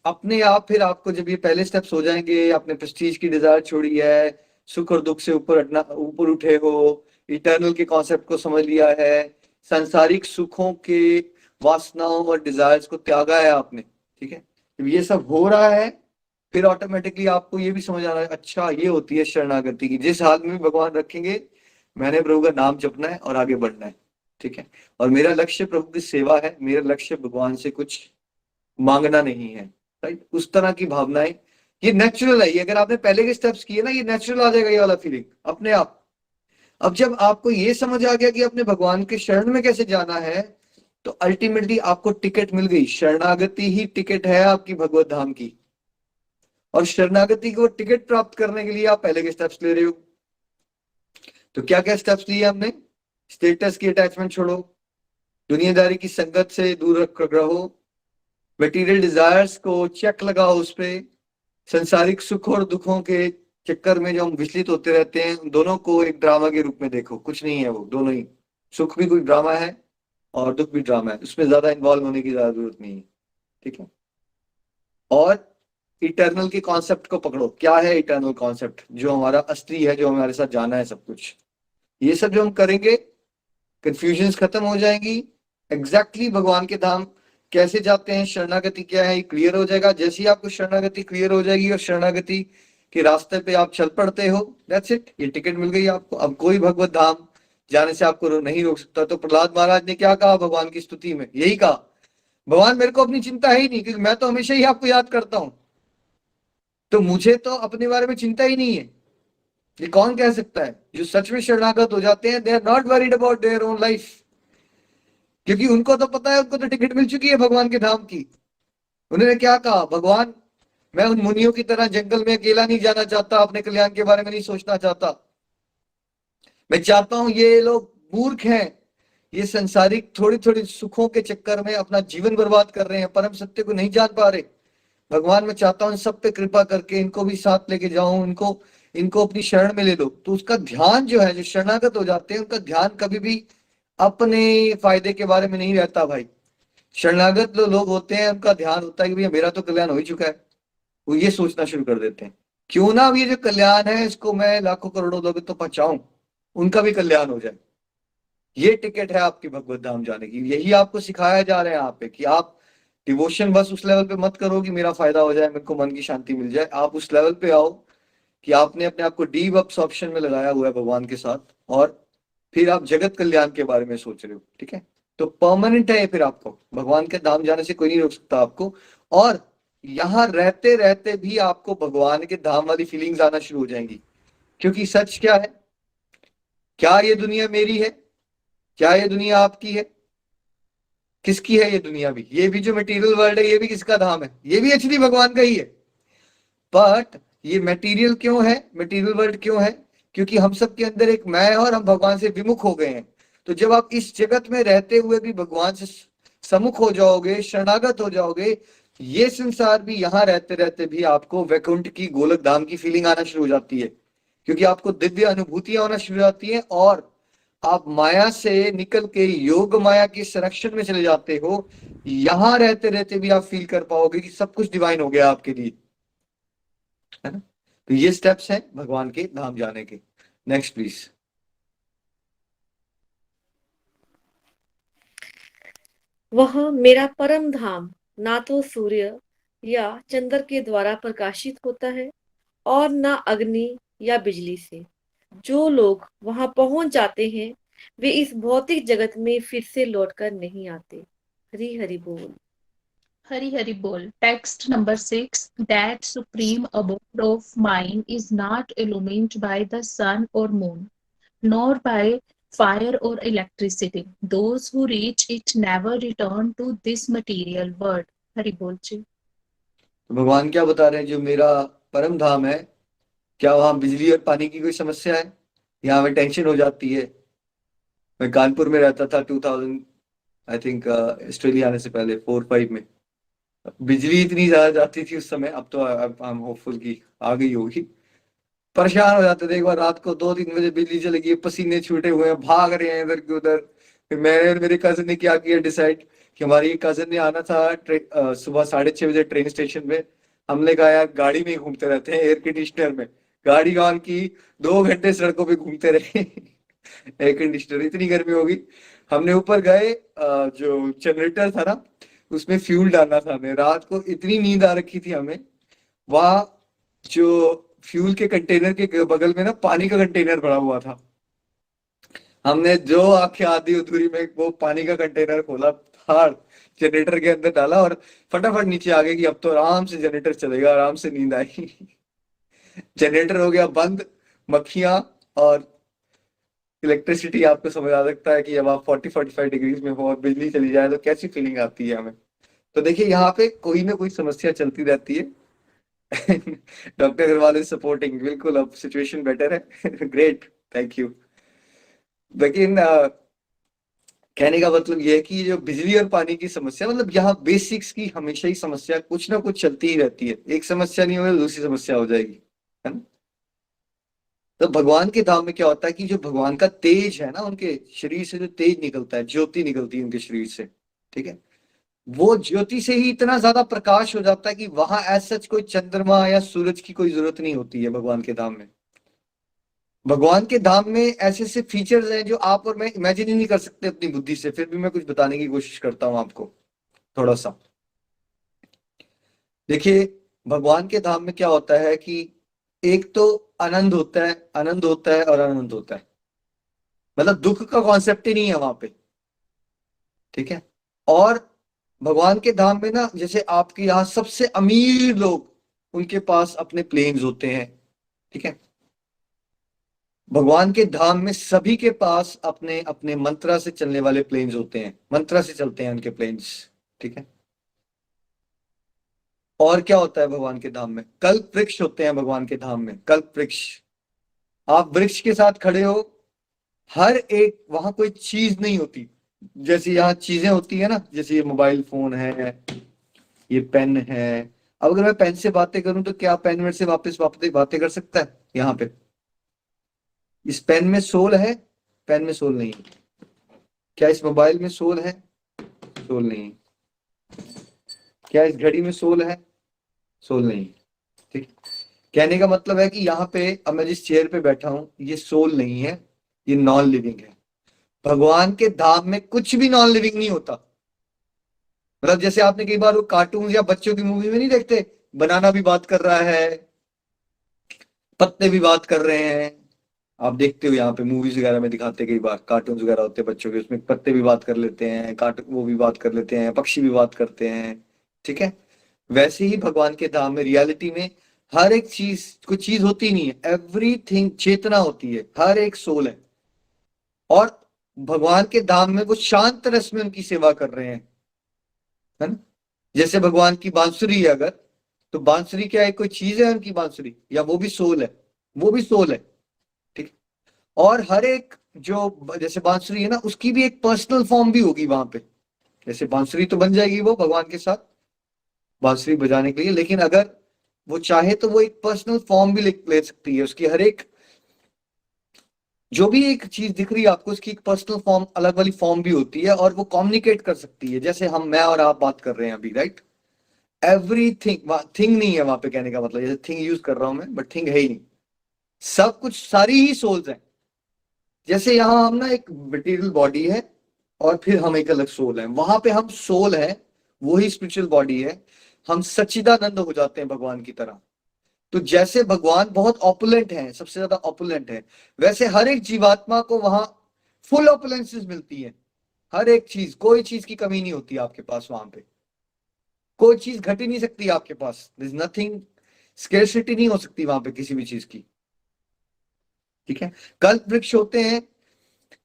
अपने आप, फिर आपको जब ये पहले स्टेप्स हो जाएंगे, आपने प्रेस्टीज की डिजायर छोड़ी है, सुख और दुख से ऊपर हटना, ऊपर उठे हो, इटर्नल के कॉन्सेप्ट को समझ लिया है, सांसारिक सुखों के वासनाओं और डिजायर्स को त्यागा है आपने। ठीक है, जब ये सब हो रहा है, फिर ऑटोमेटिकली आपको ये भी समझ आ रहा है, अच्छा ये होती है शरणागति की, जिस हाल में भी भगवान रखेंगे मैंने प्रभु का नाम जपना है और आगे बढ़ना है। ठीक है, और मेरा लक्ष्य प्रभु की सेवा है, मेरा लक्ष्य भगवान से कुछ मांगना नहीं है। राइट, उस तरह की भावनाएं, ये नेचुरल है। ये अगर आपने पहले के स्टेप्स किए ना, ये नेचुरल आ जाएगा ये वाला फीलिंग अपने आप। अब जब आपको ये समझ आ गया कि अपने भगवान के शरण में कैसे जाना है, तो अल्टीमेटली आपको टिकट मिल गई। शरणागति ही टिकट है आपकी भगवत धाम की, और शरणागति को टिकट प्राप्त करने के लिए आप पहले के स्टेप्स ले रहे हो। तो क्या क्या स्टेप्स लिए हमने? स्टेटस की अटैचमेंट छोड़ो, दुनियादारी की संगत से दूर रहो, मटेरियल डिजायर्स को चेक लगाओ उस पे, संसारिक सुख और दुखों के चक्कर में जो हम विचलित होते रहते हैं, दोनों को एक ड्रामा के रूप में देखो, कुछ नहीं है वो, दोनों ही, सुख भी कोई ड्रामा है और दुख भी ड्रामा है, उसमें ज्यादा इन्वॉल्व होने की ज्यादा जरूरत नहीं है। ठीक है, और इटर्नल के कॉन्सेप्ट को पकड़ो। क्या है इटर्नल कॉन्सेप्ट? जो हमारा असली है, जो हमारे साथ जाना है सब कुछ। ये सब जो हम करेंगे, कंफ्यूजन्स खत्म हो जाएंगी, एग्जैक्टली भगवान के धाम कैसे जाते हैं, शरणागति क्या है, ये क्लियर हो जाएगा। जैसे ही आपको शरणागति क्लियर हो जाएगी और शरणागति के रास्ते पे आप चल पड़ते हो, दैट्स इट, ये टिकट मिल गई आपको। अब कोई भगवत धाम जाने से आपको नहीं रोक सकता। तो प्रहलाद महाराज ने क्या कहा भगवान की स्तुति में? यही कहा, भगवान मेरे को अपनी चिंता है ही नहीं, क्योंकि मैं तो हमेशा ही आपको याद करता हूं, तो मुझे तो अपने बारे में चिंता ही नहीं है। ये कौन कह सकता है? जो सच में शरणागत हो जाते हैं, they are not worried about their own life, क्योंकि उनको तो पता है, उनको तो टिकट मिल चुकी है भगवान के धाम की। उन्होंने क्या कहा? भगवान, मैं उन मुनियों की तरह जंगल में अकेला नहीं जाना चाहता, अपने कल्याण के बारे में नहीं सोचना चाहता। मैं चाहता हूं, ये लोग मूर्ख हैं, ये संसारिक थोड़ी थोड़ी सुखों के चक्कर में अपना जीवन बर्बाद कर रहे हैं, परम सत्य को नहीं जान पा रहे। भगवान, मैं चाहता हूं इन सब पे कृपा करके इनको भी साथ लेके जाऊं, इनको अपनी शरण में ले लो। तो उसका ध्यान जो है, जो शरणागत हो जाते हैं, उनका ध्यान कभी भी अपने फायदे के बारे में नहीं रहता भाई। शरणागत लोग होते हैं, उनका ध्यान होता है कि भैया मेरा तो कल्याण हो ही चुका है। वो ये सोचना शुरू कर देते हैं, क्यों ना अब ये जो कल्याण है इसको मैं लाखों करोड़ों लोगों तो पहुंचाऊं, उनका भी कल्याण हो जाए। ये टिकट है आपकी भगवत धाम जाने की। यही आपको सिखाया जा रहा है यहाँ पे, कि आप डिवोशन बस उस लेवल पे मत करो कि मेरा फायदा हो जाए, मेरे को मन की शांति मिल जाए। आप उस लेवल पे आओ कि आपने अपने आप को डीप अब्सॉर्प्शन में लगाया हुआ है भगवान के साथ, और फिर आप जगत कल्याण के बारे में सोच रहे हो। ठीक है, तो परमानेंट है ये। फिर आपको भगवान के धाम जाने से कोई नहीं रोक सकता आपको, और यहाँ रहते रहते भी आपको भगवान के धाम वाली फीलिंग्स आना शुरू हो जाएंगी। क्योंकि सच क्या है? क्या ये दुनिया मेरी है? क्या ये दुनिया आपकी है? किसकी है ये दुनिया भी? ये भी जो मटेरियल वर्ल्ड है, ये भी किसका धाम है? ये भी एक्चुअली भगवान का ही है। बट ये मटेरियल क्यों है, मटेरियल वर्ल्ड क्यों है? क्योंकि हम सब के अंदर एक मैं है और हम भगवान से विमुख हो गए हैं। तो जब आप इस जगत में रहते हुए भी भगवान से सम्मुख हो जाओगे, शरणागत हो जाओगे, ये संसार भी यहाँ रहते रहते भी आपको वैकुंठ की, गोलक धाम की फीलिंग आना शुरू हो जाती है। क्योंकि आपको दिव्य अनुभूतियां होना शुरू हो जाती है और आप माया से निकल के योग माया के संरक्षण में चले जाते हो। यहां रहते रहते भी आप फील कर पाओगे कि सब कुछ डिवाइन हो गया आपके लिए, है ना? तो ये स्टेप्स हैं भगवान के धाम जाने के। Next please. वह मेरा परम धाम ना तो सूर्य या चंद्र के द्वारा प्रकाशित होता है और ना अग्नि या बिजली से। जो लोग वहां पहुंच जाते हैं वे इस भौतिक जगत में फिर से लौटकर नहीं आते। हरि हरि बोल। Hari Hari Bol. Text number 6. That supreme abode of mine is not illumined by the sun or moon, nor by fire or electricity. Those who reach it never return to this material world. Hari Bol ji. तो भगवान क्या बता रहे हैं? जो मेरा परम धाम है, क्या वहां बिजली और पानी की कोई समस्या है? यहाँ में टेंशन हो जाती है? मैं कानपुर में रहता था 2000 आई थिंक, ऑस्ट्रेलिया आने से पहले 4-5 में। बिजली इतनी ज्यादा जाती थी उस समय, अब तो आई एम होपफुल की आ गई होगी। परेशान हो जाते थे। एक बार रात को 2-3 बजे बिजली चली गई, पसीने छूटे हुए हैं, भाग रहे हैं इधर के उधर। फिर मैंने और मेरे कजन ने क्या किया डिसाइड कि हमारी कजन ने आना था सुबह 6:30 बजे ट्रेन स्टेशन पे। हमने कहा यार गाड़ी में ही घूमते रहते हैं, एयर कंडीशनर में गाड़ी ऑन की, 2 घंटे सड़कों पे घूमते रहे। एयर कंडीशनर, इतनी गर्मी होगी। हमने ऊपर गए, जो जनरेटर था ना उसमें फ्यूल डालना था हमें। रात को इतनी नींद आ रखी थी हमें। वहां जो फ्यूल के कंटेनर के बगल में ना पानी का कंटेनर पड़ा हुआ था। हमने जो आंखें आधी अधूरी में वो पानी का कंटेनर खोला, फाड़ जनरेटर के अंदर डाला और फटाफट नीचे आ गए कि अब तो आराम से जनरेटर चलेगा, आराम से नींद आई। जनरेटर हो गया बंद। मक्खियां और इलेक्ट्रिसिटी, आपको समझ आ सकता है कि जब आप 40-45 डिग्रीज में हो और बिजली चली जाए तो कैसी फीलिंग आती है हमें। तो देखिए यहाँ पे कोई ना कोई समस्या चलती रहती है। डॉक्टर अग्रवाल इज सपोर्टिंग, बिल्कुल अब सिचुएशन बेटर है। Great, thank you. लेकिन कहने का मतलब यह है कि जो बिजली और पानी की समस्या, मतलब यहाँ बेसिक्स की हमेशा ही समस्या कुछ ना कुछ चलती ही रहती है। एक समस्या नहीं होगी तो दूसरी समस्या हो जाएगी, है ना? तो भगवान के धाम में क्या होता है कि जो भगवान का तेज है ना, उनके शरीर से जो तेज निकलता है, ज्योति निकलती है उनके शरीर से, ठीक है, वो ज्योति से ही इतना ज्यादा प्रकाश हो जाता है कि वहां ऐसा कोई चंद्रमा या सूरज की कोई जरूरत नहीं होती है भगवान के धाम में। भगवान के धाम में ऐसे ऐसे फीचर्स हैं जो आप और मैं इमेजिन ही नहीं कर सकते अपनी बुद्धि से। फिर भी मैं कुछ बताने की कोशिश करता हूं आपको थोड़ा सा। देखिए भगवान के धाम में क्या होता है कि एक तो आनंद होता है, आनंद होता है और आनंद होता है। मतलब दुख का कॉन्सेप्ट ही नहीं है वहां पे, ठीक है। और भगवान के धाम में ना, जैसे आपके यहाँ सबसे अमीर लोग, उनके पास अपने प्लेन्स होते हैं, ठीक है। भगवान के धाम में सभी के पास अपने अपने मंत्रा से चलने वाले प्लेन्स होते हैं, मंत्रा से चलते हैं उनके प्लेन्स, ठीक है। और क्या होता है भगवान के धाम में? कल्प वृक्ष होते हैं भगवान के धाम में, कल्प वृक्ष। आप वृक्ष के साथ खड़े हो, हर एक, वहां कोई चीज नहीं होती जैसे यहाँ चीजें होती है ना, जैसे ये मोबाइल फोन है, ये पेन है। अब अगर मैं पेन से बातें करूं तो क्या पेन मेरे से वापस वापस बातें कर सकता है? यहाँ पे इस पेन में सोल है? पेन में सोल नहीं है। क्या इस मोबाइल में सोल है? सोल नहीं। क्या इस घड़ी में सोल है? सोल नहीं, ठीक। कहने का मतलब है कि यहाँ पे अब मैं जिस चेयर पे बैठा हूं ये सोल नहीं है, ये नॉन लिविंग है। भगवान के धाम में कुछ भी नॉन लिविंग नहीं होता। मतलब जैसे आपने कई बार वो कार्टून या बच्चों की मूवी में नहीं देखते, बनाना भी बात कर रहा है, पत्ते भी बात कर रहे हैं। आप देखते हो यहाँ पे मूवीज वगैरह में दिखाते, कई बार कार्टून वगैरह होते हैं बच्चों के, उसमें पत्ते भी बात कर लेते हैं, वो भी बात कर लेते हैं, पक्षी भी बात करते हैं, ठीक है। वैसे ही भगवान के धाम में रियलिटी में हर एक चीज, कोई चीज होती नहीं है, एवरीथिंग चेतना होती है, हर एक सोल है। और भगवान के धाम में वो शांत रस में उनकी सेवा कर रहे हैं, है ना। जैसे भगवान की बांसुरी है अगर, तो बांसुरी क्या है, कोई चीज है उनकी बांसुरी, या वो भी सोल है, वो भी सोल है, ठीक है। और हर एक जो जैसे बांसुरी है ना, उसकी भी एक पर्सनल फॉर्म भी होगी वहां पे। जैसे बांसुरी तो बन जाएगी वो भगवान के साथ बांसुरी बजाने के लिए, लेकिन अगर वो चाहे तो वो एक पर्सनल फॉर्म भी ले सकती है। उसकी हर एक जो भी एक चीज दिख रही है आपको, उसकी एक पर्सनल फॉर्म, अलग वाली फॉर्म भी होती है, और वो कम्युनिकेट कर सकती है। जैसे हम, मैं और आप बात कर रहे हैं अभी, राइट। एवरीथिंग, थिंग नहीं है वहां पे, कहने का मतलब, जैसे थिंग यूज कर रहा हूं मैं, बट थिंग है ही नहीं, सब कुछ, सारी ही सोल्स हैं। जैसे यहाँ हम ना एक मटेरियल बॉडी है, और फिर हम एक अलग सोल है, वहां पे हम सोल है, वही स्पिरिचुअल बॉडी है, हम सच्चिदानंद हो जाते हैं भगवान की तरह। तो जैसे भगवान बहुत ऑपुलेंट है, सबसे ज्यादा ऑपुलेंट है, वैसे हर एक जीवात्मा को वहां फुल ऑपुलेंसेस मिलती है। हर एक चीज, कोई चीज की कमी नहीं होती आपके पास वहां पे, कोई चीज घट ही नहीं सकती आपके पास, दिस नथिंग, स्केर्सिटी नहीं हो सकती वहां पे किसी भी चीज की, ठीक है। कल्प वृक्ष होते हैं,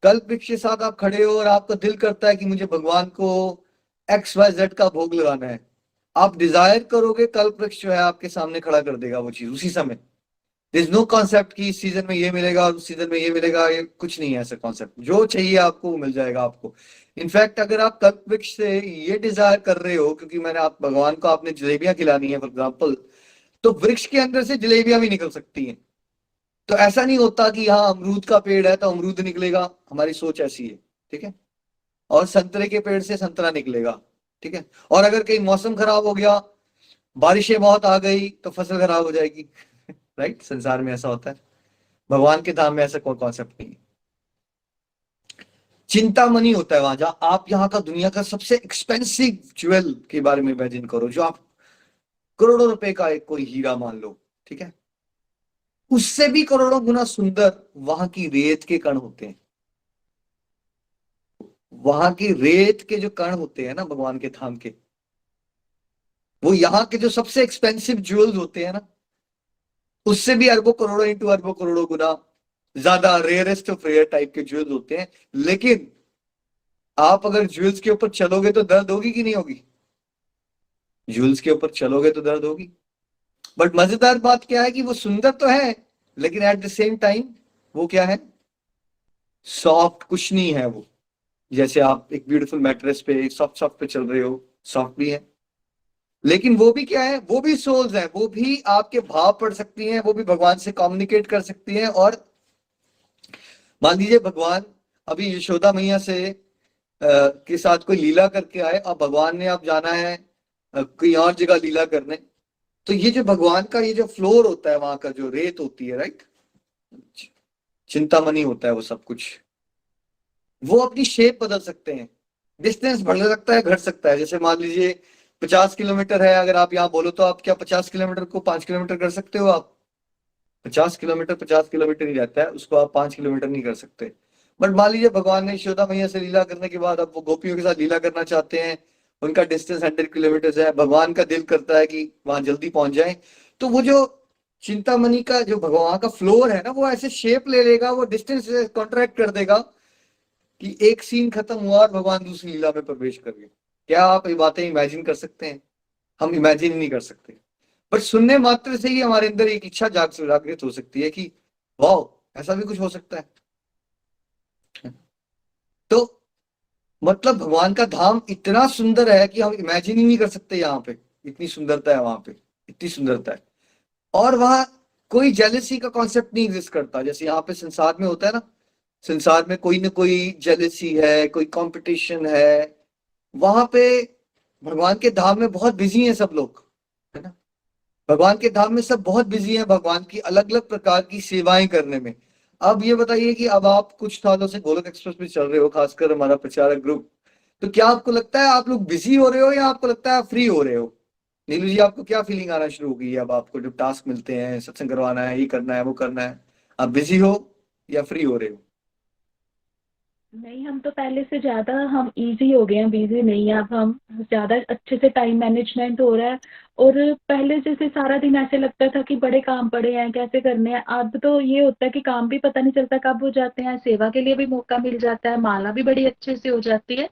कल्प वृक्ष के साथ आप खड़े हो और आपका दिल करता है कि मुझे भगवान को XYZ का भोग लगाना है, आप डिजायर करोगे, कल्प वृक्ष जो है आपके सामने खड़ा कर देगा वो चीज उसी समय। देयर इज नो कॉन्सेप्ट कि इस सीजन में ये मिलेगा और उस सीजन में ये मिलेगा, ये कुछ नहीं है ऐसा कॉन्सेप्ट। जो चाहिए आपको वो मिल जाएगा आपको। इनफैक्ट अगर आप कल्प वृक्ष से ये डिजायर कर रहे हो, क्योंकि मैंने आप भगवान को आपने जलेबियां खिलानी है फॉर एग्जाम्पल, तो वृक्ष के अंदर से जलेबियां भी निकल सकती हैं। तो ऐसा नहीं होता कि यहाँ अमरूद का पेड़ है तो अमरूद निकलेगा, हमारी सोच ऐसी है, ठीक है। और संतरे के पेड़ से संतरा निकलेगा, ठीक है। और अगर कहीं मौसम खराब हो गया, बारिशें बहुत आ गई, तो फसल खराब हो जाएगी, राइट। संसार में ऐसा होता है, भगवान के धाम में ऐसा कोई कॉन्सेप्ट नहीं है। चिंतामणि होता है वहां, जहां आप यहाँ का दुनिया का सबसे एक्सपेंसिव ज्वेल के बारे में इमेजिन करो, जो आप करोड़ों रुपए का एक कोई हीरा मान लो, ठीक है, उससे भी करोड़ों गुना सुंदर वहां की रेत के कण होते हैं। वहां की रेत के जो कण होते हैं ना भगवान के धाम के, वो यहाँ के जो सबसे एक्सपेंसिव ज्वेल्स होते हैं ना, उससे भी अरबों करोड़ों इंटू अरबों करोड़ों गुना ज्यादा रेयरेस्ट ऑफ रेयर टाइप के ज्वेल्स होते हैं। लेकिन आप अगर ज्वेल्स के ऊपर चलोगे तो दर्द होगी कि नहीं होगी? ज्वेल्स के ऊपर चलोगे तो दर्द होगी। बट मजेदार बात क्या है कि वो सुंदर तो है, लेकिन एट द सेम टाइम वो क्या है, सॉफ्ट कुछ नहीं है वो। जैसे आप एक ब्यूटीफुल मैट्रेस पे सॉफ्ट सॉफ्ट पे चल रहे हो, सॉफ्ट भी है, लेकिन वो भी क्या है, वो भी सोल्स है, वो भी आपके भाव पढ़ सकती हैं, वो भी भगवान से कम्युनिकेट कर सकती हैं। और मान लीजिए भगवान अभी यशोदा मैया से के साथ कोई लीला करके आए, और भगवान ने अब जाना है कोई और जगह लीला करने, तो ये जो भगवान का ये जो फ्लोर होता है, वहां का जो रेत होती है, राइट, चिंतामणि होता है वो सब कुछ, वो अपनी शेप बदल सकते हैं। डिस्टेंस बढ़ सकता है, घट सकता है। जैसे मान लीजिए 50 किलोमीटर है, अगर आप यहाँ बोलो तो आप क्या 50 किलोमीटर को 5 किलोमीटर कर सकते हो? आप 50 किलोमीटर 50 किलोमीटर ही रहता है, उसको आप 5 किलोमीटर नहीं कर सकते। बट मान लीजिए भगवान ने यशोदा मैया से लीला करने के बाद अब वो गोपियों के साथ लीला करना चाहते हैं, उनका डिस्टेंस 100 किलोमीटर है, भगवान का दिल करता है कि वहां जल्दी पहुंच जाए, तो वो जो चिंतामणि का जो भगवान का फ्लोर है ना, वो ऐसे शेप ले लेगा, वो डिस्टेंस कॉन्ट्रैक्ट कर देगा कि एक सीन खत्म हुआ और भगवान दूसरी लीला में प्रवेश कर गए। क्या आप ये बातें इमेजिन कर सकते हैं? हम इमेजिन नहीं कर सकते। पर सुनने मात्र से ही हमारे अंदर एक इच्छा जागृत हो सकती है कि वाह, ऐसा भी कुछ हो सकता है। तो मतलब भगवान का धाम इतना सुंदर है कि हम इमेजिन ही नहीं कर सकते। यहाँ पे इतनी सुंदरता है, वहां पे इतनी सुंदरता है, और वहां कोई जेलसी का कॉन्सेप्ट नहीं एग्जिस्ट करता, जैसे यहाँ पे संसार में होता है ना। संसार में कोई ना कोई जेलसी है, कोई कंपटीशन है। वहां पे भगवान के धाम में बहुत बिजी हैं सब लोग, है ना। भगवान के धाम में सब बहुत बिजी हैं भगवान की अलग अलग प्रकार की सेवाएं करने में। अब ये बताइए कि अब आप कुछ सालों से गोलोक एक्सप्रेस में चल रहे हो, खासकर हमारा प्रचारक ग्रुप, तो क्या आपको लगता है आप लोग बिजी हो रहे हो, या आपको लगता है आप फ्री हो रहे हो? नीलू जी, आपको क्या फीलिंग आना शुरू हो गई है अब आपको जब टास्क मिलते हैं, सत्संग करवाना है, ये करना है, वो करना है, आप बिजी हो या फ्री हो रहे हो? नहीं, हम तो पहले से ज्यादा हम इजी हो गए हैं, बिजी नहीं है अब हम। ज्यादा अच्छे से टाइम मैनेजमेंट हो रहा है। और पहले जैसे सारा दिन ऐसे लगता था कि बड़े काम पड़े हैं, कैसे करने हैं, अब तो ये होता है कि काम भी पता नहीं चलता कब हो जाते हैं, सेवा के लिए भी मौका मिल जाता है, माला भी बड़ी अच्छे से हो जाती है,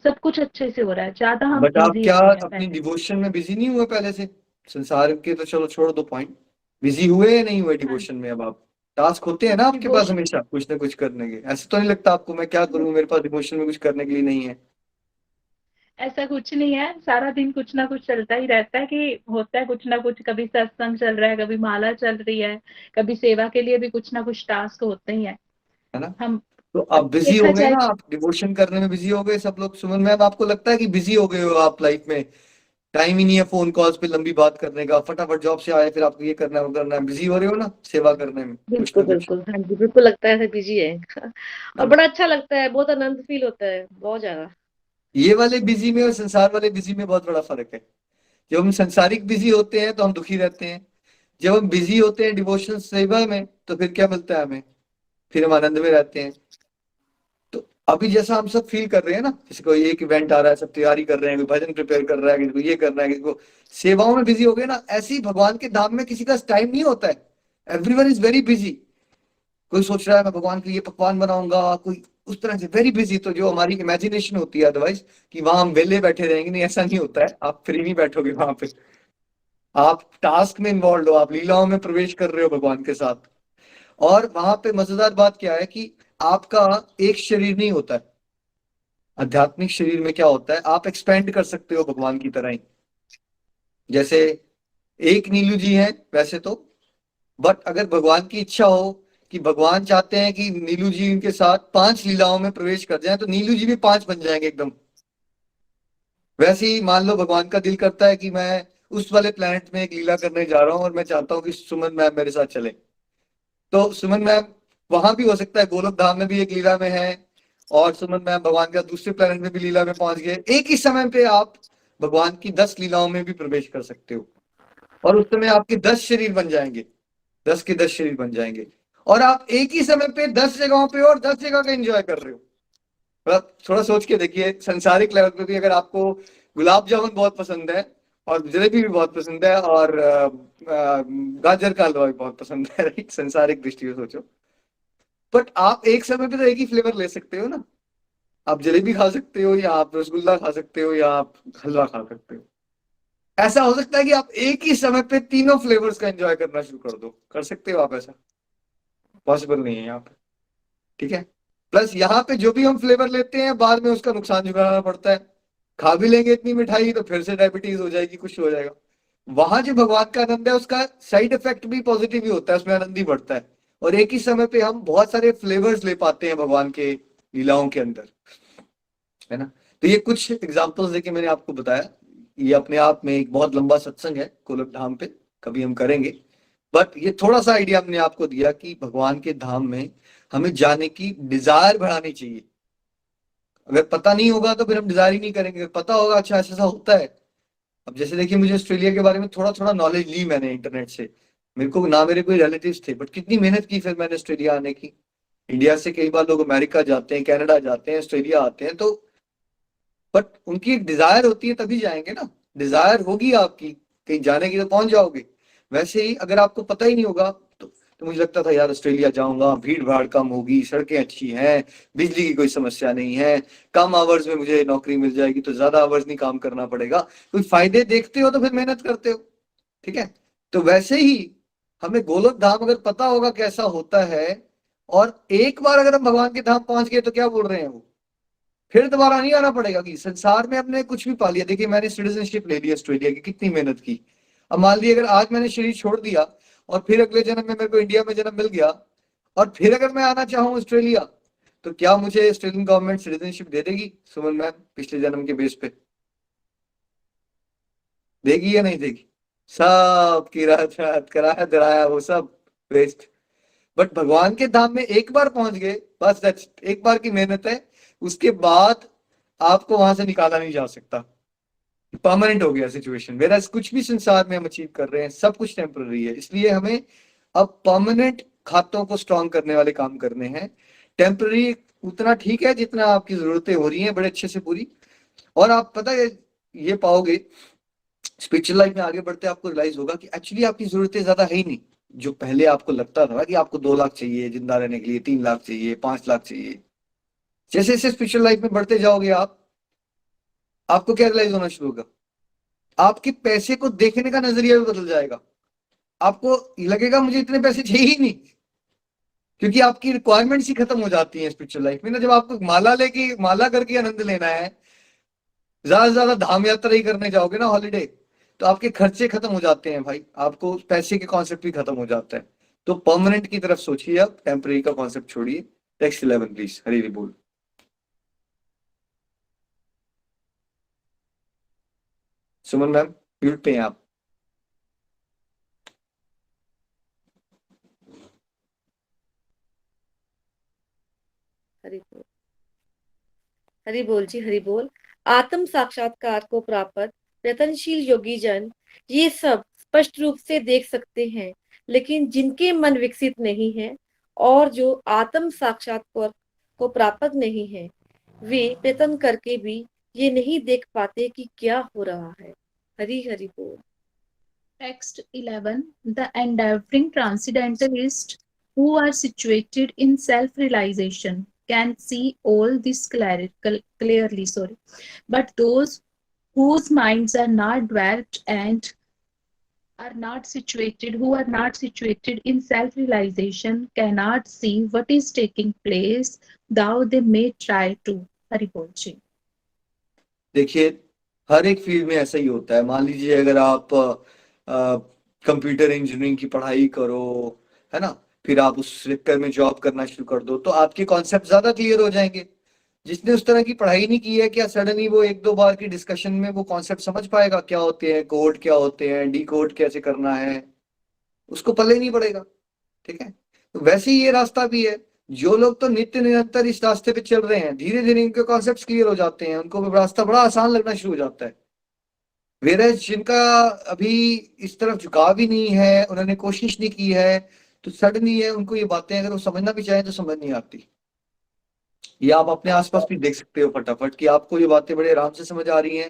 सब कुछ अच्छे से हो रहा है, ज्यादा हम बट आप इजी क्या हो गए हैं अपनी पहले। डिवोशन में बिजी नहीं हुए पहले से? संसार के तो चलो छोड़ दो पॉइंट, बिजी हुए या नहीं हुए हाँ, डिवोशन में? अब आप टास्क होते हैं ना आपके पास डिवोशन हमेशा कुछ ना कुछ करने के, ऐसे तो नहीं लगता आपको मैं क्या करूं, मेरे पास डिवोशन में कुछ करने के लिए नहीं है? ऐसा कुछ नहीं है, सारा दिन कुछ ना कुछ चलता ही रहता है कि होता है कुछ ना कुछ, कभी सत्संग चल रहा है, कभी माला चल रही है, कभी सेवा के लिए भी कुछ ना कुछ टास्क होते ही है। है ना? हम तो आप बिजी देखा हो गए जाए ना, आप डिवोशन करने में बिजी हो गए सब लोग। सुमन मैम, आपको लगता है कि बिजी हो गए हो आप लाइफ में? टाइम ही नहीं है फोन कॉल्स पे लंबी बात करने का, फटाफट जॉब से आए फिर आपको ये करना है वो करना है, बिजी हो रहे हो ना सेवा करने में कुछ बिल्कुल ना कुछ, बिल्कुल, हाँ जी, बिल्कुल लगता है ऐसे बिजी है। है और ना? बड़ा अच्छा लगता है, बहुत आनंद फील होता है, बहुत ज्यादा। ये वाले बिजी में और संसार वाले बिजी में बहुत बड़ा फर्क है। जब हम संसारिक बिजी होते हैं तो हम दुखी रहते हैं, जब हम बिजी होते हैं डिवोशन सेवा में तो फिर क्या मिलता है हमें? फिर हम आनंद में रहते हैं। तो अभी जैसा हम सब फील कर रहे हैं ना, जैसे कोई एक इवेंट आ रहा है, सब तैयारी कर रहे हैं, कोई भजन प्रिपेयर कर रहा है, किसी को ये करना है, किसी को सेवाओं में बिजी हो गए ना, ऐसे ही भगवान के धाम में किसी का टाइम नहीं होता है। Everyone is very busy. कोई सोच रहा है मैं भगवान के लिए पकवान बनाऊंगा, कोई उस तरह से वेरी बिजी। तो जो हमारी इमेजिनेशन होती है अदरवाइज कि वहां हम वेले बैठे रहेंगे, नहीं, ऐसा नहीं होता है। आप फ्री नहीं बैठोगे वहां पे, आप टास्क में इन्वॉल्व हो, आप लीलाओं में प्रवेश कर रहे हो भगवान के साथ। और वहां पे मजेदार बात क्या है कि आपका एक शरीर नहीं होता है। आध्यात्मिक शरीर में क्या होता है, आप एक्सपेंड कर सकते हो भगवान की तरह ही। जैसे एक नीलू जी हैं वैसे तो, बट अगर भगवान की इच्छा हो कि भगवान चाहते हैं कि नीलू जी उनके साथ 5 लीलाओं में प्रवेश कर जाएं, तो नीलू जी भी 5 बन जाएंगे एकदम। वैसे ही मान लो भगवान का दिल करता है कि मैं उस वाले प्लेनेट में एक लीला करने जा रहा हूँ और मैं चाहता हूँ कि सुमन मैम मेरे साथ चले, तो सुमन मैम वहां भी हो सकता है, गोलोक धाम में भी एक लीला में है, और सुमन मैम भगवान का दूसरे प्लेनेट में भी लीला में पहुंच गए। एक ही समय पे आप भगवान की 10 लीलाओं में भी प्रवेश कर सकते हो, और उस समय आपके 10 शरीर बन जाएंगे, 10 के 10 शरीर बन जाएंगे, और आप एक ही समय पे 10 जगहों पे और 10 जगह का एंजॉय कर रहे हो। मतलब थोड़ा सोच के देखिए, संसारिक लेवल पे भी अगर आपको गुलाब जामुन बहुत पसंद है, और जलेबी भी बहुत पसंद है, और गाजर का हलवा भी बहुत पसंद है, राइट, संसारिक दृष्टि से सोचो, बट आप एक समय पे तो एक ही फ्लेवर ले सकते हो ना। आप जलेबी खा सकते हो, या आप रसगुल्ला खा सकते हो, या आप हलवा खा सकते हो। ऐसा हो सकता है कि आप एक ही समय पे तीनों फ्लेवर्स का एंजॉय करना शुरू कर दो, कर सकते हो आप ऐसा? पॉसिबल नहीं है यहाँ पे, ठीक है? प्लस यहाँ पे जो भी हम फ्लेवर लेते हैं बाद में उसका नुकसान चुकाना पड़ता है। खा भी लेंगे इतनी मिठाई तो फिर से डायबिटीज हो जाएगी, कुछ हो जाएगा। वहां जो भगवान का आनंद है उसका साइड इफेक्ट भी पॉजिटिव ही होता है, उसमें आनंद ही बढ़ता है। और एक ही समय पे हम बहुत सारे फ्लेवर्स ले पाते हैं भगवान के लीलाओं के अंदर, है ना? तो ये कुछ एग्जांपल्स देके मैंने आपको बताया। ये अपने आप में एक बहुत लंबा सत्संग है गोलक धाम पे, कभी हम करेंगे। बट ये थोड़ा सा आइडिया हमने आपको दिया कि भगवान के धाम में हमें जाने की डिजायर बढ़ानी चाहिए। अगर पता नहीं होगा तो फिर हम डिजायर ही नहीं करेंगे, अगर पता होगा अच्छा ऐसा ऐसा होता है। अब जैसे देखिए, मुझे ऑस्ट्रेलिया के बारे में थोड़ा थोड़ा नॉलेज ली मैंने इंटरनेट से। मेरे को ना मेरे कोई रिलेटिव्स थे, बट कितनी मेहनत की फिर मैंने ऑस्ट्रेलिया आने की। इंडिया से कई बार लोग अमेरिका जाते हैं, कनाडा जाते हैं, ऑस्ट्रेलिया आते हैं, तो बट उनकी एक डिजायर होती है तभी जाएंगे ना। डिजायर होगी आपकी कहीं जाने की तो पहुंच जाओगे। वैसे ही अगर आपको पता ही नहीं होगा तो मुझे लगता था यार ऑस्ट्रेलिया जाऊंगा, भीड़ भाड़ कम होगी, सड़कें अच्छी हैं, बिजली की कोई समस्या नहीं है, कम आवर्स में मुझे नौकरी मिल जाएगी, तो ज्यादा आवर्स नहीं काम करना पड़ेगा। कोई फायदे देखते हो तो फिर मेहनत करते हो, ठीक है? तो वैसे ही हमें गोलोक धाम अगर पता होगा कैसा होता है, और एक बार अगर हम भगवान के धाम पहुंच गए तो क्या बोल रहे हैं वो, फिर दोबारा नहीं आना पड़ेगा। कि संसार में हमने कुछ भी पा लिया, देखिए मैंने सिटीजनशिप ले ली ऑस्ट्रेलिया की, कितनी मेहनत की। अब मान लीजिए अगर आज मैंने शरीर छोड़ दिया और फिर अगले जन्म में मेरे को इंडिया में जन्म मिल गया, और फिर अगर मैं आना चाहूँ ऑस्ट्रेलिया, तो क्या मुझे ऑस्ट्रेलियन गवर्नमेंट सिटीजनशिप दे देगी सुमन मैम, पिछले जन्म के बेस पे? देगी या नहीं देगी? सब किराया कराया धराया वो सब वेस्ट। बट भगवान के धाम में एक बार पहुंच गए बस, दैट्स एक बार की मेहनत है। उसके बाद आपको वहां से निकाला नहीं जा सकता, परमानेंट हो गया सिचुएशन। मेरा कुछ भी संसार में हम अचीव कर रहे हैं सब कुछ टेम्पररी है, इसलिए हमें अब परमानेंट खातों को स्ट्रॉन्ग करने वाले काम करने हैं। टेम्पररी उतना ठीक है जितना आपकी जरूरतें हो रही हैं बड़े अच्छे से पूरी। और आप पता है ये पाओगे स्पिरिचुअल लाइफ में आगे बढ़ते आपको रियलाइज होगा कि एक्चुअली आपकी जरूरतें ज्यादा है ही नहीं। जो पहले आपको लगता था कि आपको 2 लाख चाहिए जिंदा रहने के लिए, 3 लाख चाहिए, 5 लाख चाहिए, जैसे जैसे स्पिरिचुअल लाइफ में बढ़ते जाओगे आप, आपको क्या रियलाइज होना शुरू होगा, आपके पैसे को देखने का नजरिया भी बदल जाएगा। आपको लगेगा मुझे इतने पैसे चाहिए ही नहीं, क्योंकि आपकी रिक्वायरमेंट्स ही खत्म हो जाती हैं स्पिरिचुअल लाइफ में ना। जब आपको माला करके आनंद लेना है, ज्यादा से ज्यादा धाम यात्रा ही करने जाओगे ना हॉलीडे, तो आपके खर्चे खत्म हो जाते हैं भाई, आपको पैसे के कॉन्सेप्ट भी खत्म हो जाता है। तो परमानेंट की तरफ सोचिए, आप टेम्परेरी का कॉन्सेप्ट छोड़िए। टेक्स्ट 11 प्लीज, हरी हरी बोल। सुमन मैम म्यूट पे हैं आप। हरि बोल, हरि बोल जी, हरि बोल। आत्म साक्षात्कार को प्राप्त प्रयत्नशील योगी जन ये सब स्पष्ट रूप से देख सकते हैं, लेकिन जिनके मन विकसित नहीं है और जो आत्म साक्षात्कार को प्राप्त नहीं है, वे प्रयत्न करके भी ये नहीं देख पाते कि क्या हो रहा है। हरि हरि बोल। Text 11. The endeavoring transcendentalist who are situated in self-realization can see all this clearly. But those whose minds are not dwelt and are not situated, who are not situated in self-realization, cannot see what is taking place, though they may try to. Hari Bol Ji. देखिए हर एक field में ऐसा ही होता है। मान लीजिए अगर आप कंप्यूटर इंजीनियरिंग की पढ़ाई करो, है ना, फिर आप उस सेक्टर में जॉब करना शुरू कर दो, तो आपके कॉन्सेप्ट ज्यादा क्लियर हो जाएंगे। जिसने उस तरह की पढ़ाई नहीं की है, क्या सडनली वो 1-2 बार की डिस्कशन में वो कॉन्सेप्ट समझ पाएगा? क्या होते हैं कोड, क्या होते हैं डी कोड, कैसे करना है, उसको पल्ले नहीं पड़ेगा। ठीक है, तो वैसे ही ये रास्ता भी है। जो लोग तो नित्य निरंतर इस रास्ते पे चल रहे हैं, धीरे धीरे इनके कॉन्सेप्ट्स क्लियर हो जाते हैं, उनको रास्ता बड़ा आसान लगना शुरू हो जाता है। वेरएज जिनका अभी इस तरफ झुकाव भी नहीं है, उन्होंने कोशिश नहीं की है, तो सडनली है उनको ये बातें अगर वो समझना भी चाहे तो समझ नहीं आती। ये आप अपने आसपास भी देख सकते हो फटाफट कि आपको ये बातें बड़े आराम से समझ आ रही हैं,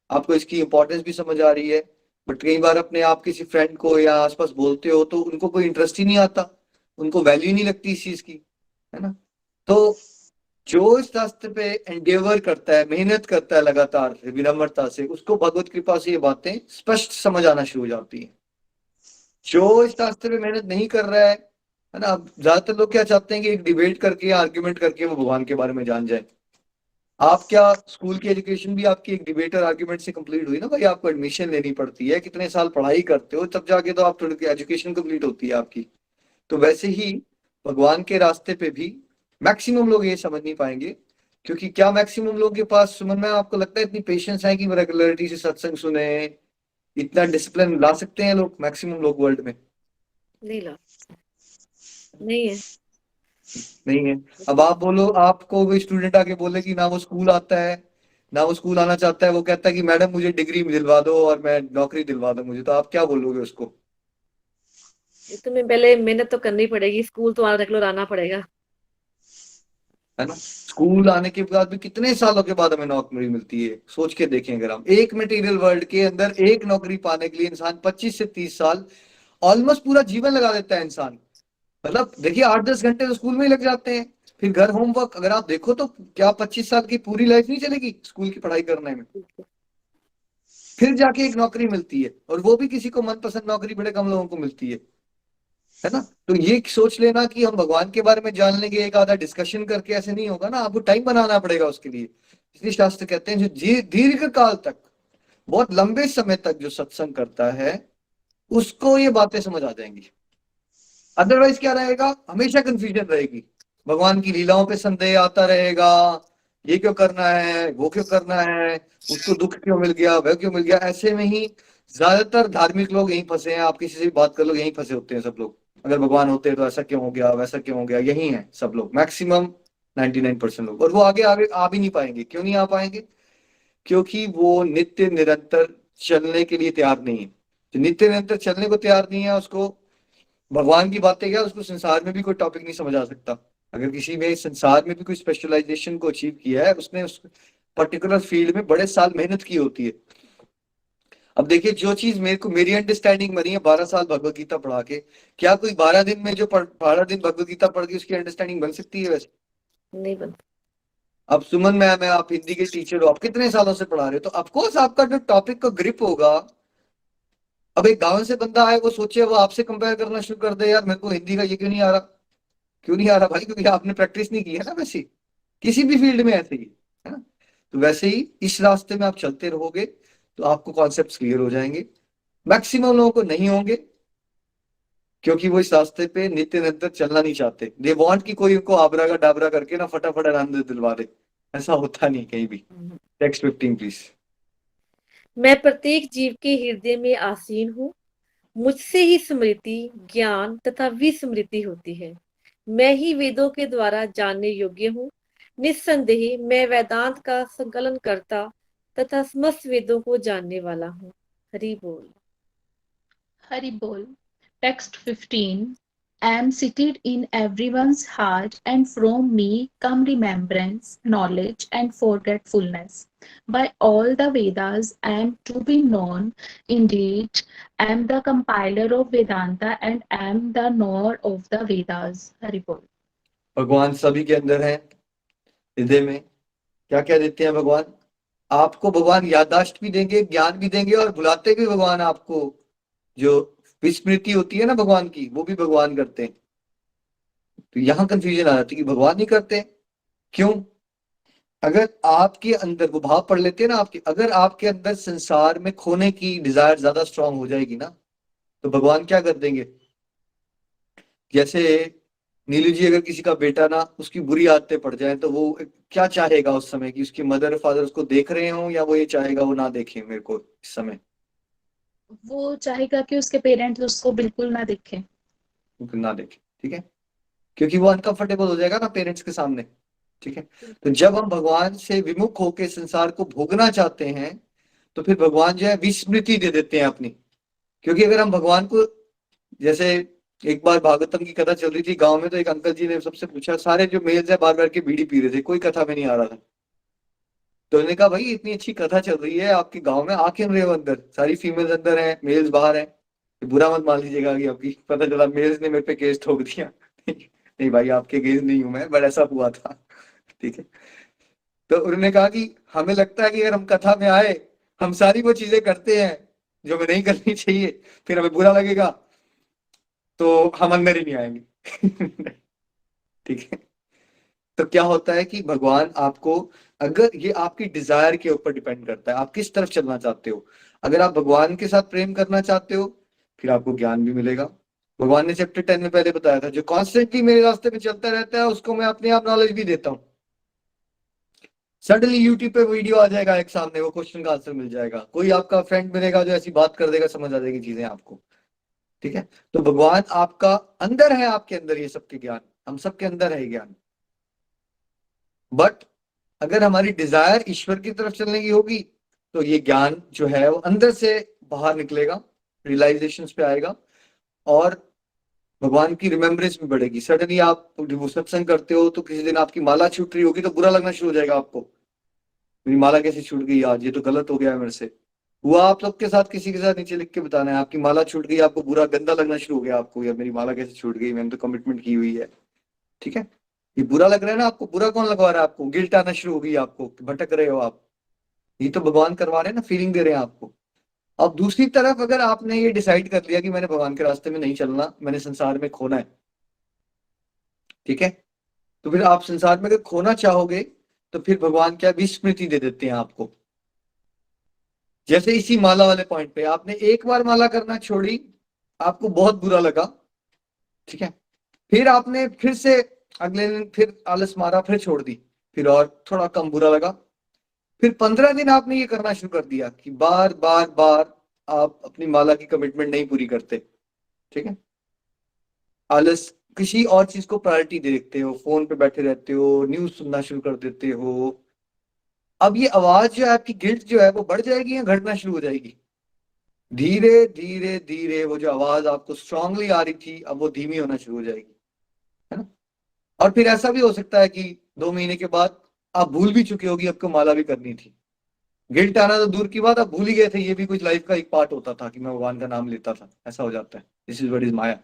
आपको इसकी इंपॉर्टेंस भी समझ आ रही है, बट कई बार अपने आप किसी फ्रेंड को या आसपास बोलते हो तो उनको कोई इंटरेस्ट ही नहीं आता, उनको वैल्यू नहीं लगती इस चीज की, है ना। तो जो इस रास्ते पे एंडेवर करता है, मेहनत करता है लगातार विनम्रता से, उसको भगवत कृपा से ये बातें स्पष्ट समझ आना शुरू हो जाती हैं। जो इस रास्ते पे मेहनत नहीं कर रहा है ना, अब ज्यादातर लोग क्या चाहते हैं कि एक डिबेट करके, आर्ग्यूमेंट करके वो भगवान के बारे में जान जाए। आप क्या, स्कूल की एजुकेशन भी आपकी एक डिबेट और आर्ग्यूमेंट से कंप्लीट हुई ना भाई? आपको एडमिशन लेनी पड़ती है, कितने साल पढ़ाई करते हो, तब जाके तो आप थोड़ी एजुकेशन कंप्लीट होती है आपकी। तो वैसे ही भगवान के रास्ते पे भी मैक्सिमम लोग ये समझ नहीं पाएंगे, क्योंकि क्या मैक्सिमम लोगों के पास, सुमन में आपको लगता है इतनी पेशेंस है कि वो रेगुलरिटी से सत्संग सुने, इतना डिसिप्लिन ला सकते हैं लोग? मैक्सिमम लोग वर्ल्ड में नहीं ला, नहीं है। नहीं है। अब आप बोलो, आपको कोई स्टूडेंट आके बोले कि ना वो स्कूल आता है, ना वो स्कूल आना चाहता है, वो कहता है कि मैडम मुझे डिग्री दिलवा दो और मैं नौकरी दिलवा दो मुझे, तो आप क्या बोलोगे उसको? ये तुम्हें पहले मेहनत तो करनी पड़ेगी, स्कूल तुम्हारा रेगुलर आना पड़ेगा। है ना, स्कूल आने के बाद भी कितने सालों के बाद हमें नौकरी मिलती है, सोच के देखें। अगर हम एक मटेरियल वर्ल्ड के अंदर एक नौकरी पाने के लिए इंसान 25 से 30 साल, ऑलमोस्ट पूरा जीवन लगा देता है इंसान। मतलब देखिए 8-10 घंटे तो स्कूल में ही लग जाते हैं, फिर घर होमवर्क, अगर आप देखो तो क्या 25 साल की पूरी लाइफ नहीं चलेगी स्कूल की पढ़ाई करने में? फिर जाके एक नौकरी मिलती है, और वो भी किसी को मनपसंद नौकरी बड़े कम लोगों को मिलती है ना। तो ये सोच लेना कि हम भगवान के बारे में जान लेंगे एक आधा डिस्कशन करके, ऐसे नहीं होगा ना, आपको टाइम बनाना पड़ेगा उसके लिए। इसलिए शास्त्र कहते हैं जो दीर्घ काल तक, बहुत लंबे समय तक जो सत्संग करता है, उसको ये बातें समझ आ जाएंगी। अदरवाइज क्या रहेगा, हमेशा कंफ्यूजन रहेगी, भगवान की लीलाओं पे संदेह आता रहेगा, ये क्यों करना है, वो क्यों करना है, उसको दुख क्यों मिल गया, वह क्यों मिल गया। ऐसे में ही ज्यादातर धार्मिक लोग यहीं फंसे हैं, आप किसी से भी बात कर लो यहीं फंसे होते हैं सब लोग। अगर भगवान होते तो ऐसा क्यों हो गया, वैसा क्यों हो गया, यही है सब लोग, मैक्सिमम 99% लोग। और वो आगे आगे आ भी नहीं पाएंगे। क्यों नहीं आ पाएंगे? क्योंकि वो नित्य निरंतर चलने के लिए तैयार नहीं है। जो नित्य निरंतर चलने को तैयार नहीं है, उसको भगवान की बातें क्या, उसको संसार में भी कोई टॉपिक नहीं समझ आ सकता। अगर किसी में संसार में भी कोई स्पेशलाइजेशन को अचीव किया है, उसने उस पर्टिकुलर फील्ड में बड़े साल मेहनत की होती है। अब देखिए, जो चीज मेरे को मेरी अंडरस्टैंडिंग बनी है 12 साल भगवत गीता पढ़ा के, क्या कोई 12 दिन में जो 12 दिन भगवत गीता पढ़ के उसकी अंडरस्टैंडिंग बन सकती है? वैसे नहीं बन। अब सुमन मैम है, आप हिंदी के टीचर हो, आप कितने सालों से पढ़ा रहे हो, तो ऑफकोर्स आपका जो टॉपिक का ग्रिप होगा। अब एक गांव से बंदा आए, वो सोचे, वो आपसे कंपेयर करना शुरू कर दे, यार मेरे को हिंदी का ये क्यों नहीं आ रहा, क्यों नहीं आ रहा भाई? क्योंकि आपने प्रैक्टिस नहीं की है ना। वैसे ही किसी भी फील्ड में ऐसे ही है ना। तो वैसे ही इस रास्ते में आप चलते रहोगे तो आपको कॉन्सेप्ट क्लियर हो जाएंगे। मैक्सिमम लोगों को नहीं होंगे, क्योंकि वो इस रास्ते पे नित्य निरंतर चलना नहीं चाहते। दे वांट कि कोई उनको आबरा का डाबरा करके ना फटाफट आनंद दिलवा दे। ऐसा होता नहीं कहीं भी। Text 15 please. मैं प्रत्येक जीव के हृदय में आसीन हूँ। मुझसे ही स्मृति, ज्ञान तथा विस्मृति होती है। मैं ही वेदों के द्वारा जानने योग्य हूँ। निस्संदेह मैं वेदांत का संकलन करता तथा समस्त वेदों को जानने वाला हूँ। हरि बोल। Hari Bol. Text 15. I am seated in everyone's heart, and from me come remembrance, knowledge, and forgetfulness. By all the Vedas, I am to be known. Indeed, I am the compiler of Vedanta, and I am the knower of the Vedas. Hari Bol. भगवान सभी के अंदर है, हृदय में। क्या क्या देते हैं भगवान? आपको भगवान याददाश्त भी देंगे, ज्ञान भी देंगे, और बुलाते भी भगवान आपको। जो विस्मृति होती है ना भगवान की, वो भी भगवान करते हैं। तो यहां कंफ्यूजन आ जाती है कि भगवान नहीं करते। क्यों? अगर आपके अंदर वो भाव पढ़ लेते हैं ना आपके, अगर आपके अंदर संसार में खोने की डिजायर ज्यादा स्ट्रांग हो जाएगी ना, तो भगवान क्या कर देंगे? जैसे नीलू जी, अगर किसी का बेटा ना, उसकी बुरी आदतें पड़ जाए, तो वो क्या चाहेगा उस समय? कि उसकी मदर फादर उसको देख रहे हो, या वो ये चाहेगा वो ना देखे मेरे को इस समय? वो चाहेगा कि उसके पेरेंट्स उसको बिल्कुल ना देखें। ना देखे, ठीक है। क्योंकि वो अनकंफर्टेबल हो जाएगा ना पेरेंट्स के सामने। ठीक है। तो जब हम भगवान से विमुख होकर संसार को भोगना चाहते हैं, तो फिर भगवान जो है विस्मृति दे देते हैं अपनी। क्योंकि अगर हम भगवान को, जैसे एक बार भागवतम की कथा चल रही थी गांव में, तो एक अंकल जी ने सबसे पूछा, सारे जो मेल्स है बार बार के बीड़ी पी रहे थे, कोई कथा में नहीं आ रहा था। तो उन्होंने कहा, भाई इतनी अच्छी कथा चल रही है आपके गांव में, आ क्यों रहे हो अंदर? सारी फीमेल्स अंदर है, मेल्स बाहर है। बुरा मत मान लीजिएगा कि आपकी पता चला मेल्स ने मेरे पे केस ठोक दिया। नहीं भाई, आपके केस नहीं हूं मैं, बट ऐसा हुआ था। ठीक है। तो उन्होंने कहा कि हमें लगता है कि अगर हम कथा में आए, हम सारी वो चीजें करते हैं जो हमें नहीं करनी चाहिए, फिर हमें बुरा लगेगा, तो हम अंदर ही नहीं आएंगे। ठीक है। तो क्या होता है कि भगवान आपको, अगर ये आपकी डिजायर के ऊपर डिपेंड करता है, आप किस तरफ चलना चाहते हो। अगर आप भगवान के साथ प्रेम करना चाहते हो, फिर आपको ज्ञान भी मिलेगा। भगवान ने चैप्टर 10 में पहले बताया था, जो कॉन्स्टेंटली मेरे रास्ते पे चलता रहता है, उसको मैं अपने आप नॉलेज भी देता हूँ। सडनली यूट्यूब पे वीडियो आ जाएगा एक सामने, वो क्वेश्चन का आंसर मिल जाएगा, कोई आपका फ्रेंड मिलेगा जो ऐसी बात कर देगा, समझ आ जाएगी चीजें आपको। ठीक है। तो भगवान आपका अंदर है, आपके अंदर ये सबके ज्ञान, हम सबके अंदर है ज्ञान। बट अगर हमारी डिजायर ईश्वर की तरफ चलने की होगी, तो ये ज्ञान जो है वो अंदर से बाहर निकलेगा, रियलाइजेशन पे आएगा, और भगवान की रिमेम्बरेंस भी बढ़ेगी। सडनली आप सत्संग करते हो, तो किसी दिन आपकी माला छूट रही होगी, तो बुरा लगना शुरू हो जाएगा आपको, मेरी माला कैसे छूट गई आज, ये तो गलत हो गया मेरे से। हुआ आप सबके साथ, किसी के साथ नीचे लिख के बताना है, आपकी माला छूट गई, आपको बुरा गंदा लगना शुरू हो गया आपको, या मेरी माला कैसे छूट गई, मैंने तो कमिटमेंट की हुई है। ठीक है। ये बुरा लग रहा है ना आपको, बुरा कौन लगवा रहा है आपको? गिल्ट आना शुरू हो गई आपको, भटक रहे हो आप, ये तो भगवान करवा रहे हैं ना, फीलिंग दे रहे हैं आपको। अब दूसरी तरफ अगर आपने ये डिसाइड कर लिया कि मैंने भगवान के रास्ते में नहीं चलना, मैंने संसार में खोना है, ठीक है, तो फिर आप संसार में अगर खोना चाहोगे, तो फिर भगवान क्या विस्मृति दे देते हैं आपको। जैसे इसी माला वाले पॉइंट पे आपने एक बार माला करना छोड़ी, आपको बहुत बुरा लगा, ठीक है, फिर आपने फिर से अगले दिन फिर आलस मारा, फिर छोड़ दी, फिर और थोड़ा कम बुरा लगा, फिर 15 दिन आपने ये करना शुरू कर दिया कि बार बार बार आप अपनी माला की कमिटमेंट नहीं पूरी करते। ठीक है। आलस, किसी और चीज को प्रायोरिटी दे देते हो, फोन पे बैठे रहते हो, न्यूज सुनना शुरू कर देते हो। अब ये आवाज जो है आपकी, गिल्ट जो है, वो बढ़ जाएगी या घटना शुरू हो जाएगी? धीरे धीरे धीरे वो जो आवाज आपको स्ट्रांगली आ रही थी, अब वो धीमी होना शुरू हो जाएगी, है ना। और फिर ऐसा भी हो सकता है कि 2 महीने के बाद आप भूल भी चुके होगी आपको माला भी करनी थी। गिल्ट आना तो दूर की बात, आप भूल ही गए थे, ये भी कुछ लाइफ का एक पार्ट होता था कि मैं भगवान का नाम लेता था। ऐसा हो जाता है, दिस इज व्हाट इज माया,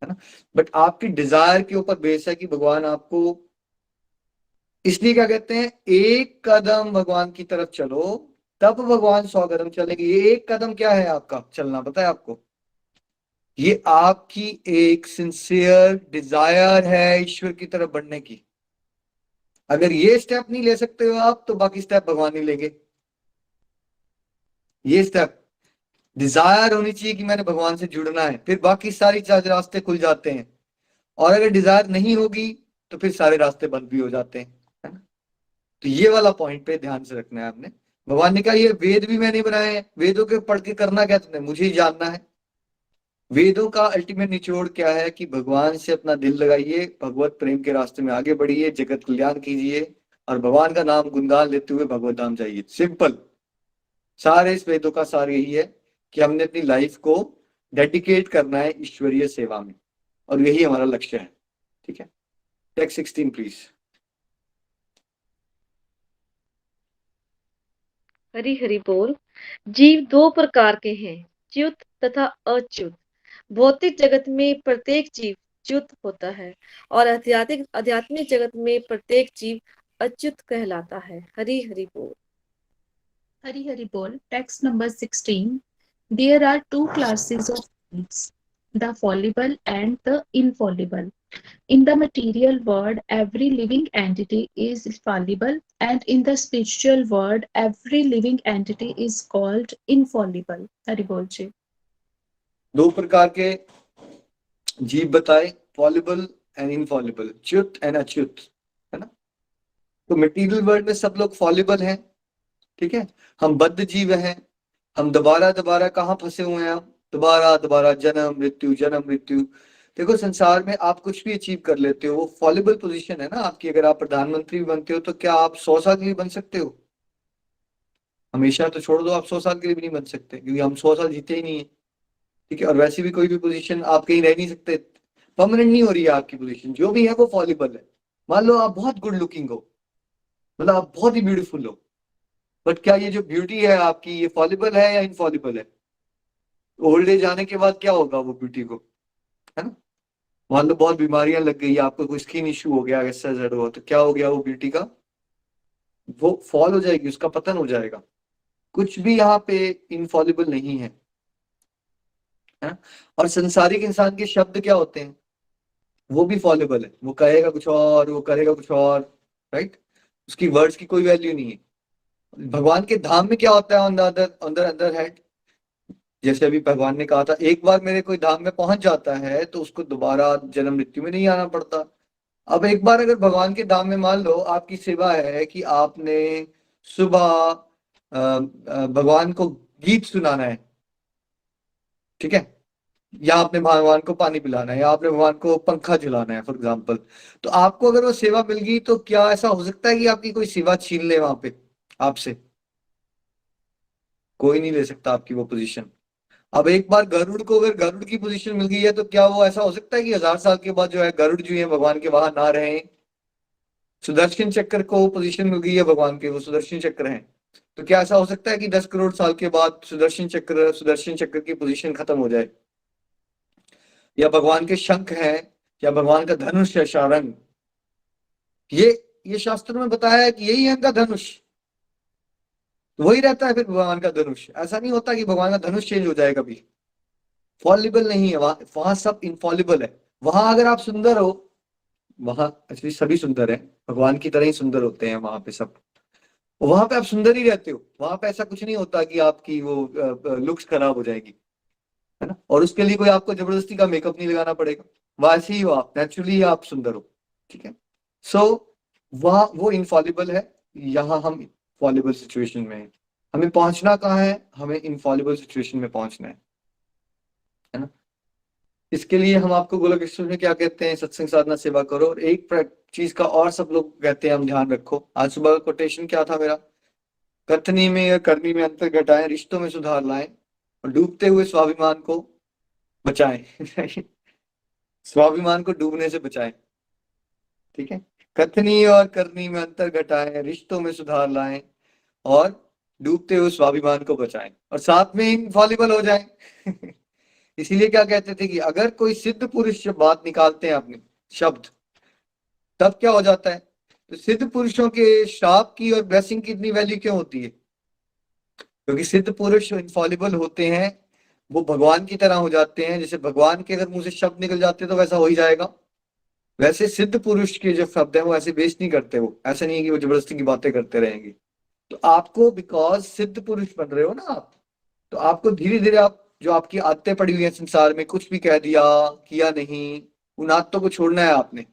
है ना। बट आपकी डिजायर के ऊपर बेस है कि भगवान आपको, इसलिए क्या कहते हैं, एक कदम भगवान की तरफ चलो तब भगवान 100 कदम चलेंगे। ये एक कदम क्या है आपका चलना, पता है आपको? ये आपकी एक सिंसियर डिजायर है ईश्वर की तरफ बढ़ने की। अगर ये स्टेप नहीं ले सकते हो आप, तो बाकी स्टेप भगवान नहीं लेंगे। ये स्टेप डिजायर होनी चाहिए कि मैंने भगवान से जुड़ना है, फिर बाकी सारी रास्ते खुल जाते हैं। और अगर डिजायर नहीं होगी तो फिर सारे रास्ते बंद भी हो जाते हैं, है ना। तो ये वाला पॉइंट पे ध्यान से रखना है आपने। भगवान ने कहा ये वेद भी मैंने बनाए हैं, वेदों के पढ़ के करना क्या तुमने, मुझे ही जानना है। वेदों का अल्टीमेट निचोड़ क्या है कि भगवान से अपना दिल लगाइए, भगवत प्रेम के रास्ते में आगे बढ़िए, जगत कल्याण कीजिए और भगवान का नाम गुणगान लेते हुए भगवत धाम जाइए। सिंपल। सारे इस वेदों का सार यही है कि हमने अपनी लाइफ को डेडिकेट करना है ईश्वरीय सेवा में, और यही हमारा लक्ष्य है। ठीक है, टेक्स्ट 16 प्लीज। हरि हरि बोल। जीव दो प्रकार के हैं, च्युत तथा अच्युत। भौतिक जगत में प्रत्येक जीव च्युत होता है और आध्यात्मिक जगत में प्रत्येक जीव अच्युत कहलाता है। हरि हरि बोल। Hari Hari Bol, text number 16. There are two classes of beings, the fallible and the infallible. In the material world, every living entity is fallible, and in the spiritual world, every living entity is called infallible. Hari Bol ji. दो प्रकार के जीव बताए, fallible and infallible, च्युत and अच्युत, है ना। तो मटेरियल वर्ल्ड में सब लोग फॉलिबल हैं, ठीक है। हम बद्ध जीव हैं, हम दोबारा दोबारा कहाँ फंसे हुए हैं, हम दोबारा दोबारा जन्म मृत्यु। देखो संसार में आप कुछ भी अचीव कर लेते हो, वो फॉलिबल पोजीशन है ना आपकी। अगर आप प्रधानमंत्री भी बनते हो तो क्या आप 100 साल के लिए बन सकते हो? हमेशा तो छोड़ दो, आप 100 साल के लिए भी नहीं बन सकते, क्योंकि हम 100 साल जीते ही नहीं है, ठीक है। और वैसे भी कोई भी पोजीशन आप कहीं रह नहीं सकते, परमानेंट नहीं हो रही है आपकी पोजीशन। जो भी है वो फॉलिबल है। मान लो आप बहुत गुड लुकिंग हो, मतलब आप बहुत ही ब्यूटीफुल हो, बट क्या ये जो ब्यूटी है आपकी, ये फॉलिबल है या इनफॉलिबल है? ओल्ड एज आने के बाद क्या होगा वो ब्यूटी को, है ना। मान लो बहुत बीमारियां लग गई, आपको कोई स्किन इश्यू हो गया, ऐसा हुआ, तो क्या हो गया वो ब्यूटी का, वो फॉल हो जाएगी, उसका पतन हो जाएगा। कुछ भी यहाँ पे इनफॉलिबल नहीं है, है ना। और संसारिक इंसान के शब्द क्या होते हैं, वो भी फॉलिबल है, वो कहेगा कुछ और, वो करेगा कुछ और, राइट। उसकी वर्ड्स की कोई वैल्यू नहीं है। भगवान के धाम में क्या होता है, ऑन द अदर हैंड, जैसे अभी भगवान ने कहा था, एक बार मेरे कोई धाम में पहुंच जाता है तो उसको दोबारा जन्म मृत्यु में नहीं आना पड़ता। अब एक बार अगर भगवान के धाम में मान लो आपकी सेवा है कि आपने सुबह भगवान को गीत सुनाना है, ठीक है, या आपने भगवान को पानी पिलाना है, या आपने भगवान को पंखा झुलाना है फॉर एग्जाम्पल, तो आपको अगर वो सेवा मिल गई तो क्या ऐसा हो सकता है कि आपकी कोई सेवा छीन ले वहां पे आपसे? कोई नहीं ले सकता आपकी वो पोजीशन। अब एक बार गरुड़ को अगर गरुड़ की पोजीशन मिल गई है तो क्या वो ऐसा हो सकता है कि 1000 साल के बाद जो है गरुड़ जो है भगवान के वहां ना रहे? सुदर्शन चक्र को पोजीशन मिल गई है भगवान के, वो सुदर्शन चक्र है, तो क्या ऐसा हो सकता है कि 10 करोड़ साल के बाद सुदर्शन चक्र की पोजीशन खत्म हो जाए? या भगवान के शंख है, या भगवान का धनुष है शारंग, ये शास्त्रों में बताया है कि यही है इनका धनुष, तो वही रहता है फिर भगवान का धनुष। ऐसा नहीं होता कि भगवान का धनुष चेंज हो जाए कभी। फॉलिबल नहीं है वहां सब इनफॉलिबल है। वहां अगर आप सुंदर हो, वहां एक्चुअली सभी सुंदर है, भगवान की तरह ही सुंदर होते हैं वहां पे सब, वहां पे आप सुंदर ही रहते हो। वहां पे ऐसा कुछ नहीं होता कि आपकी वो लुक्स खराब हो जाएगी, है ना। और उसके लिए कोई आपको जबरदस्ती का मेकअप नहीं लगाना पड़ेगा, वैसे ही हो आप, नेचुरली आप सुंदर हो, ठीक है। सो वहां वो इनफॉलिबल है, यहाँ हम फॉलिबल सिचुएशन में है। हमें पहुंचना कहाँ है, हमें इनफॉलिबल सिचुएशन में पहुंचना है ना। इसके लिए हम आपको गोलक एक्सप्रेस में क्या कहते हैं, सत्संग साधना सेवा करो। और एक चीज का और सब लोग कहते हैं हम ध्यान रखो। आज सुबह का कोटेशन क्या था मेरा, कथनी में या करनी में अंतर घटाएं, रिश्तों में सुधार लाएं और डूबते हुए स्वाभिमान को बचाएं। स्वाभिमान को डूबने से बचाएं। ठीक है। कथनी और करनी में अंतर घटाएं, रिश्तों में सुधार लाएं और डूबते हुए स्वाभिमान को बचाएं और साथ में इनफॉलिबल हो जाएं। इसीलिए क्या कहते थे कि अगर कोई सिद्ध पुरुष जब बात निकालते हैं अपने शब्द, तब क्या हो जाता है। तो सिद्ध पुरुषों के श्राप की और ब्लेसिंग की इतनी वैल्यू क्यों होती है? क्योंकि सिद्ध पुरुष इनफॉलिबल होते हैं, वो भगवान की तरह हो जाते हैं। जैसे भगवान के अगर मुंह से शब्द निकल जाते तो वैसा हो ही जाएगा, वैसे सिद्ध पुरुष के जो शब्द है वो ऐसे वेस्ट नहीं करते। वो ऐसा नहीं है कि वो जबरदस्ती की बातें करते रहेंगे। तो आपको, बिकॉज सिद्ध पुरुष बन रहे हो ना आप, तो आपको धीरे धीरे आप जो आपकी आदतें पड़ी हुई है संसार में, कुछ भी कह दिया किया नहीं, उन आदतों को छोड़ना है आपने।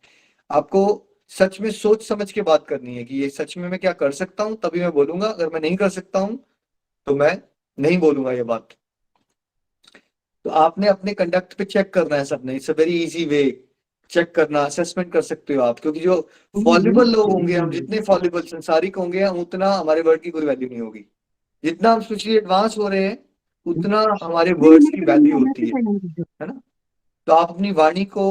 आपको सच में सोच समझ के बात करनी है कि ये सच में मैं क्या कर सकता हूं, तभी मैं बोलूंगा। अगर मैं नहीं कर सकता हूं तो मैं नहीं बोलूंगा ये बात। तो आपने अपने कंडक्ट पे चेक करना है सबने। It's a very easy way check करना, असेसमेंट कर सकते हो आप। क्योंकि जो फॉलिबल लोग होंगे, हम जितने फॉलिबल संसारिक होंगे, हम उतना हमारे वर्ड की कोई वैल्यू नहीं होगी। जितना हम स्पिरिचुअली एडवांस हो रहे हैं, उतना हमारे वर्ड्स की वैल्यू होती है ना। तो आप अपनी वाणी को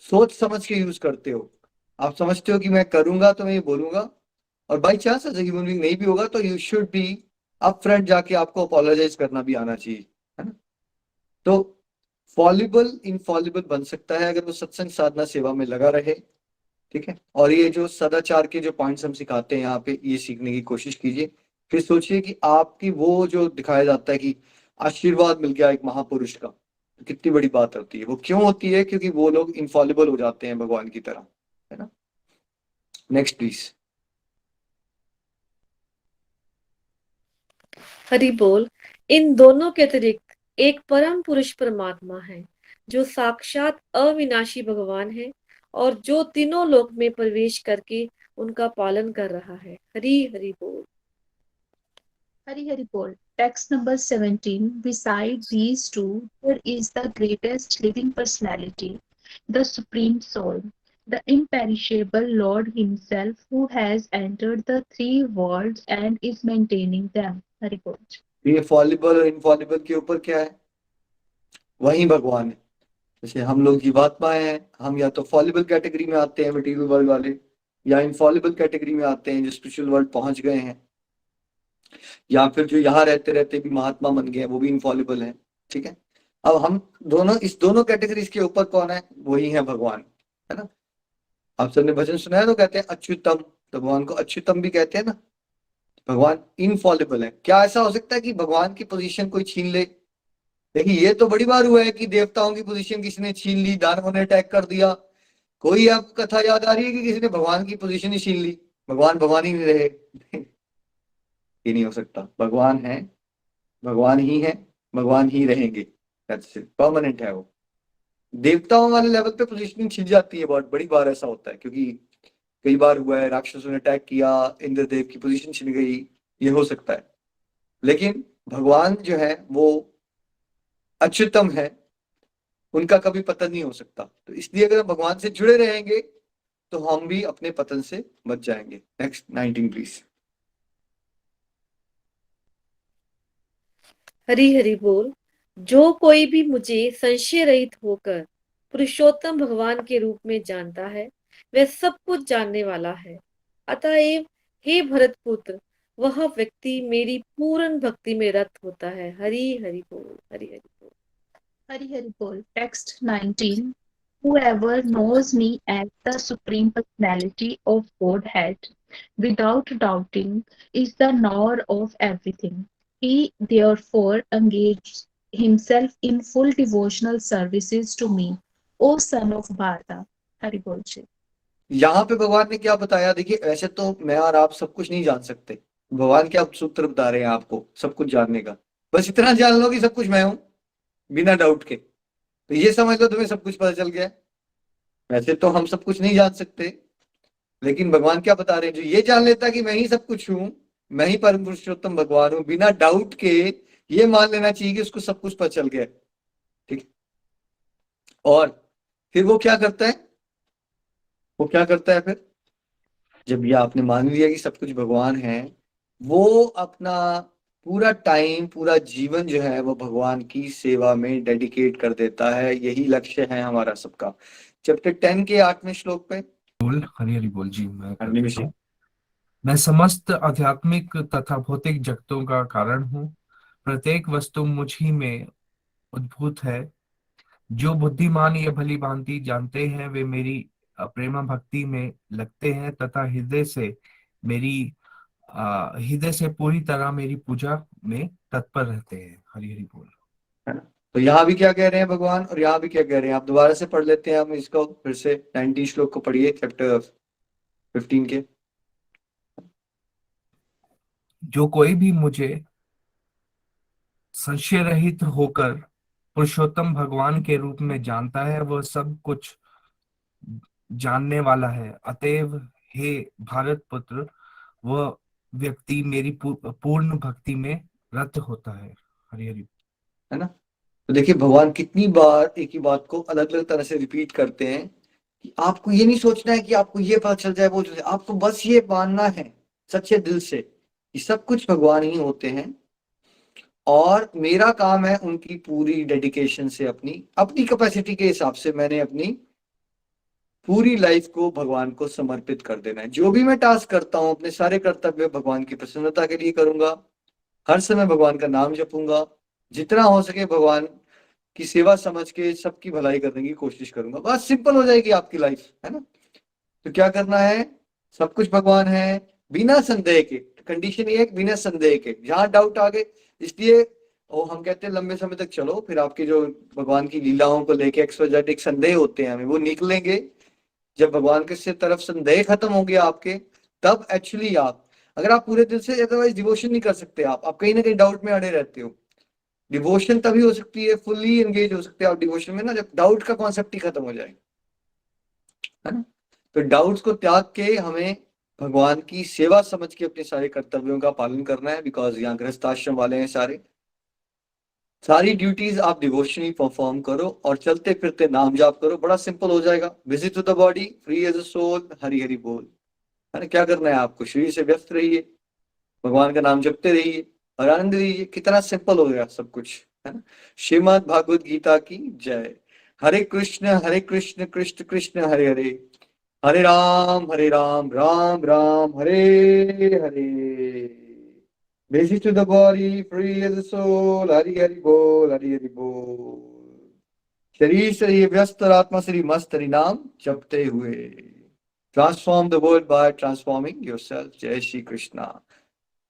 सोच समझ के यूज करते हो। आप समझते हो कि मैं करूंगा तो मैं ये बोलूंगा, और बाई चांस ऐसा ह्यूमन बीइंग नहीं भी होगा तो you should be up front जाके आपको अपोलोजाइज करना भी आना चाहिए, है ना। तो फॉलिबल इनफॉलिबल बन सकता है अगर वो सत्संग साधना सेवा में लगा रहे। ठीक है। और ये जो सदाचार के जो पॉइंट्स हम सिखाते हैं यहाँ पे, ये सीखने की कोशिश कीजिए। फिर सोचिए कि आपकी वो जो दिखाया जाता है कि आशीर्वाद मिल गया एक महापुरुष का, तो कितनी बड़ी बात होती है। वो क्यों होती है? क्योंकि वो लोग इनफॉलिबल हो जाते हैं भगवान की तरह, है ना। Next please. हरि बोल। इन दोनों के अतिरिक्त एक परम पुरुष परमात्मा है जो साक्षात अविनाशी भगवान है और जो तीनों लोक में प्रवेश करके उनका पालन कर रहा है। हरि हरि बोल। Hari Hari Bol. Text number 17. Beside these two, there is the greatest living personality, the Supreme Soul, the imperishable Lord Himself, who has entered the three worlds and is maintaining them. Hari Bol. ये fallible और Infallible के ऊपर क्या है? वही भगवान है। जैसे हम लोग जीवात्माएं हैं, हम या तो फॉलिबल कैटेगरी में आते हैं मटेरियल वर्ल्ड वाले, या इनफॉलिबल कैटेगरी में आते हैं जो स्पिरिचुअल वर्ल्ड पहुंच गए हैं, या फिर जो यहाँ रहते रहते भी महात्मा बन गए हैं, वो भी इनफॉलिबल हैं। ठीक है। अब हम दोनों, इस दोनों कैटेगरीज के ऊपर कौन है? वही है भगवान, है ना। आप सबने भजन सुना है तो कहते हैं अच्युतम, तो भगवान को अच्युतम भी कहते हैं ना। भगवान इनफॉलिबल है। क्या ऐसा हो सकता है कि भगवान की पोजीशन कोई छीन ले? देखिए, ये तो बड़ी बार हुआ है कि देवताओं की पोजीशन किसी ने छीन ली, दानवों ने अटैक कर दिया। कोई आपको कथा याद आ रही है कि किसी ने भगवान की पोजीशन ही छीन ली, भगवान भगवान ही नहीं रहे? ये नहीं हो सकता। भगवान है, भगवान ही है, भगवान ही रहेंगे। दैट्स इट, परमानेंट है वो। देवताओं वाले लेवल पे पोजीशनिंग छिड़ जाती है, बहुत बड़ी बार ऐसा होता है। क्योंकि कई बार हुआ है, राक्षसों ने अटैक किया, इंद्रदेव की पोजीशन छिन गई, ये हो सकता है। लेकिन भगवान जो है वो अच्युतम है, उनका कभी पतन नहीं हो सकता। तो इसलिए अगर हम भगवान से जुड़े रहेंगे तो हम भी अपने पतन से बच जाएंगे। Next 19 please. हरि हरि बोल। जो कोई भी मुझे संशय रहित होकर पुरुषोत्तम भगवान के रूप में जानता है, वह सब कुछ जानने वाला है। अतएव हे भरत पुत्र, वह व्यक्ति मेरी पूर्ण भक्ति में रत होता है। हरि हरि बोल, हरि हरि बोल। Hari Hari Bol. Text 19. Whoever knows me as the Supreme Personality of Godhead without doubting is the knower of everything. He therefore engages himself in full devotional services to me, O son of Bharata. Hari Bol Ji. यहाँ पे भगवान ने क्या बताया? देखिए, वैसे तो मैं और आप सब कुछ नहीं जान सकते। भगवान क्या सूत्र बता रहे हैं आपको सब कुछ जानने का? बस इतना जान लो कि सब कुछ मैं हूं, बिना डाउट के। तो ये समझ लो तुम्हें सब कुछ पता चल गया। वैसे तो हम सब कुछ नहीं जान सकते, लेकिन भगवान क्या बता रहे हैं? जो ये जान लेता कि मैं ही सब कुछ हूं, मैं ही परम पुरुषोत्तम भगवान हूं, बिना डाउट के ये मान लेना चाहिए कि उसको सब कुछ पता चल गया। ठीक। और फिर वो क्या करता है? वो क्या करता है फिर? जब ये आपने मान लिया कि सब कुछ भगवान है, वो अपना पूरा टाइम, पूरा जीवन जो है वो भगवान की सेवा में डेडिकेट कर देता है। यही लक्ष्य है हमारा सबका। चैप्टर 10 के 8वें श्लोक पे बोल, हरि हरि बोल जी। मैं कर हरनी देता मिशी। हूँ। मैं समस्त आध्यात्मिक तथा भौतिक जगतों का कारण हूँ। प्रत्येक वस्तु मुझ ही में उद्भूत है। जो बुद्धिमान ये भली भांति जानते हैं वे मेरी प्रेमा भक्ति में लगते हैं तथा मेरी हृदय से पूरी तरह मेरी पूजा में तत्पर रहते हैं। हरि हरि बोल। है ना। तो यहाँ भी क्या कह रहे हैं भगवान, और यहाँ भी क्या कह रहे हैं, आप दोबारा से पढ़ लेते हैं हम इसको फिर से। 19 श्लोक को पढ़िए, चैप्टर 15 के। जो कोई भी मुझे संशय रहित होकर पुरुषोत्तम भगवान के रूप में जानता है वह सब कुछ जानने वाला है। अतएव हे भारत पुत्र, वह व्यक्ति मेरी पूर्ण भक्ति में रत होता है। हरि हरि। है ना। तो देखिए भगवान कितनी बार एक ही बात को अलग अलग तरह से रिपीट करते हैं कि आपको ये नहीं सोचना है कि आपको ये पता चल जाए वो चल जाए, आपको बस ये मानना है सच्चे दिल से कि सब कुछ भगवान ही होते हैं, और मेरा काम है उनकी पूरी डेडिकेशन से अपनी अपनी कैपेसिटी के हिसाब से मैंने अपनी पूरी लाइफ को भगवान को समर्पित कर देना है। जो भी मैं टास्क करता हूँ अपने सारे कर्तव्य भगवान की प्रसन्नता के लिए करूंगा। हर समय भगवान का नाम जपूंगा। जितना हो सके भगवान की सेवा समझ के सबकी भलाई करने की कोशिश करूंगा। बस सिंपल हो जाएगी आपकी लाइफ, है ना। तो क्या करना है, सब कुछ भगवान है बिना संदेह के। कंडीशन ये है कि बिना संदेह के, जहां डाउट आ गए इसलिए और हम कहते हैं लंबे समय तक चलो, फिर आपके जो भगवान की लीलाओं को लेके एक्सोजेटिक संदेह होते हैं हमें वो निकलेंगे। जब भगवान के से तरफ संदेह खत्म हो गया आपके, तब एक्चुअली आप, अगर आप पूरे दिल से, अदरवाइज डिवोशन नहीं कर सकते। आप कहीं ना कहीं डाउट में अड़े रहते हो। डिवोशन तभी हो सकती है, फुल्ली एंगेज हो सकते हैं आप डिवोशन में ना, जब डाउट का कॉन्सेप्ट ही खत्म हो जाए, है ना। तो डाउट्स को त्याग के हमें भगवान की सेवा समझ के अपने सारे कर्तव्यों का पालन करना है। बिकॉज यहाँ गृहस्थ आश्रम वाले हैं सारे, सारी ड्यूटीज आप डिवोशनली परफॉर्म करो और चलते फिरते नाम जाप करो, बड़ा सिंपल हो जाएगा। Visit to the body, free as a soul, Hari Hari बोल। है ना। क्या करना है आपको, शरीर से व्यस्त रहिए, भगवान का नाम जपते रहिए और आनंद लीजिए। कितना सिंपल हो गया सब कुछ, है ना। श्रीमद् भागवत गीता की जय। हरे कृष्ण कृष्ण कृष्ण हरे हरे, हरे Ram Ram Ram Hare Hare. Busy to the body, free as a soul, Hari Hari बोल, हरि हरि बोल। शरीर से ये व्यस्त और आत्मा से मस्त हरि नाम जपते हुए। Transform the world by transforming yourself. जय श्री कृष्णा।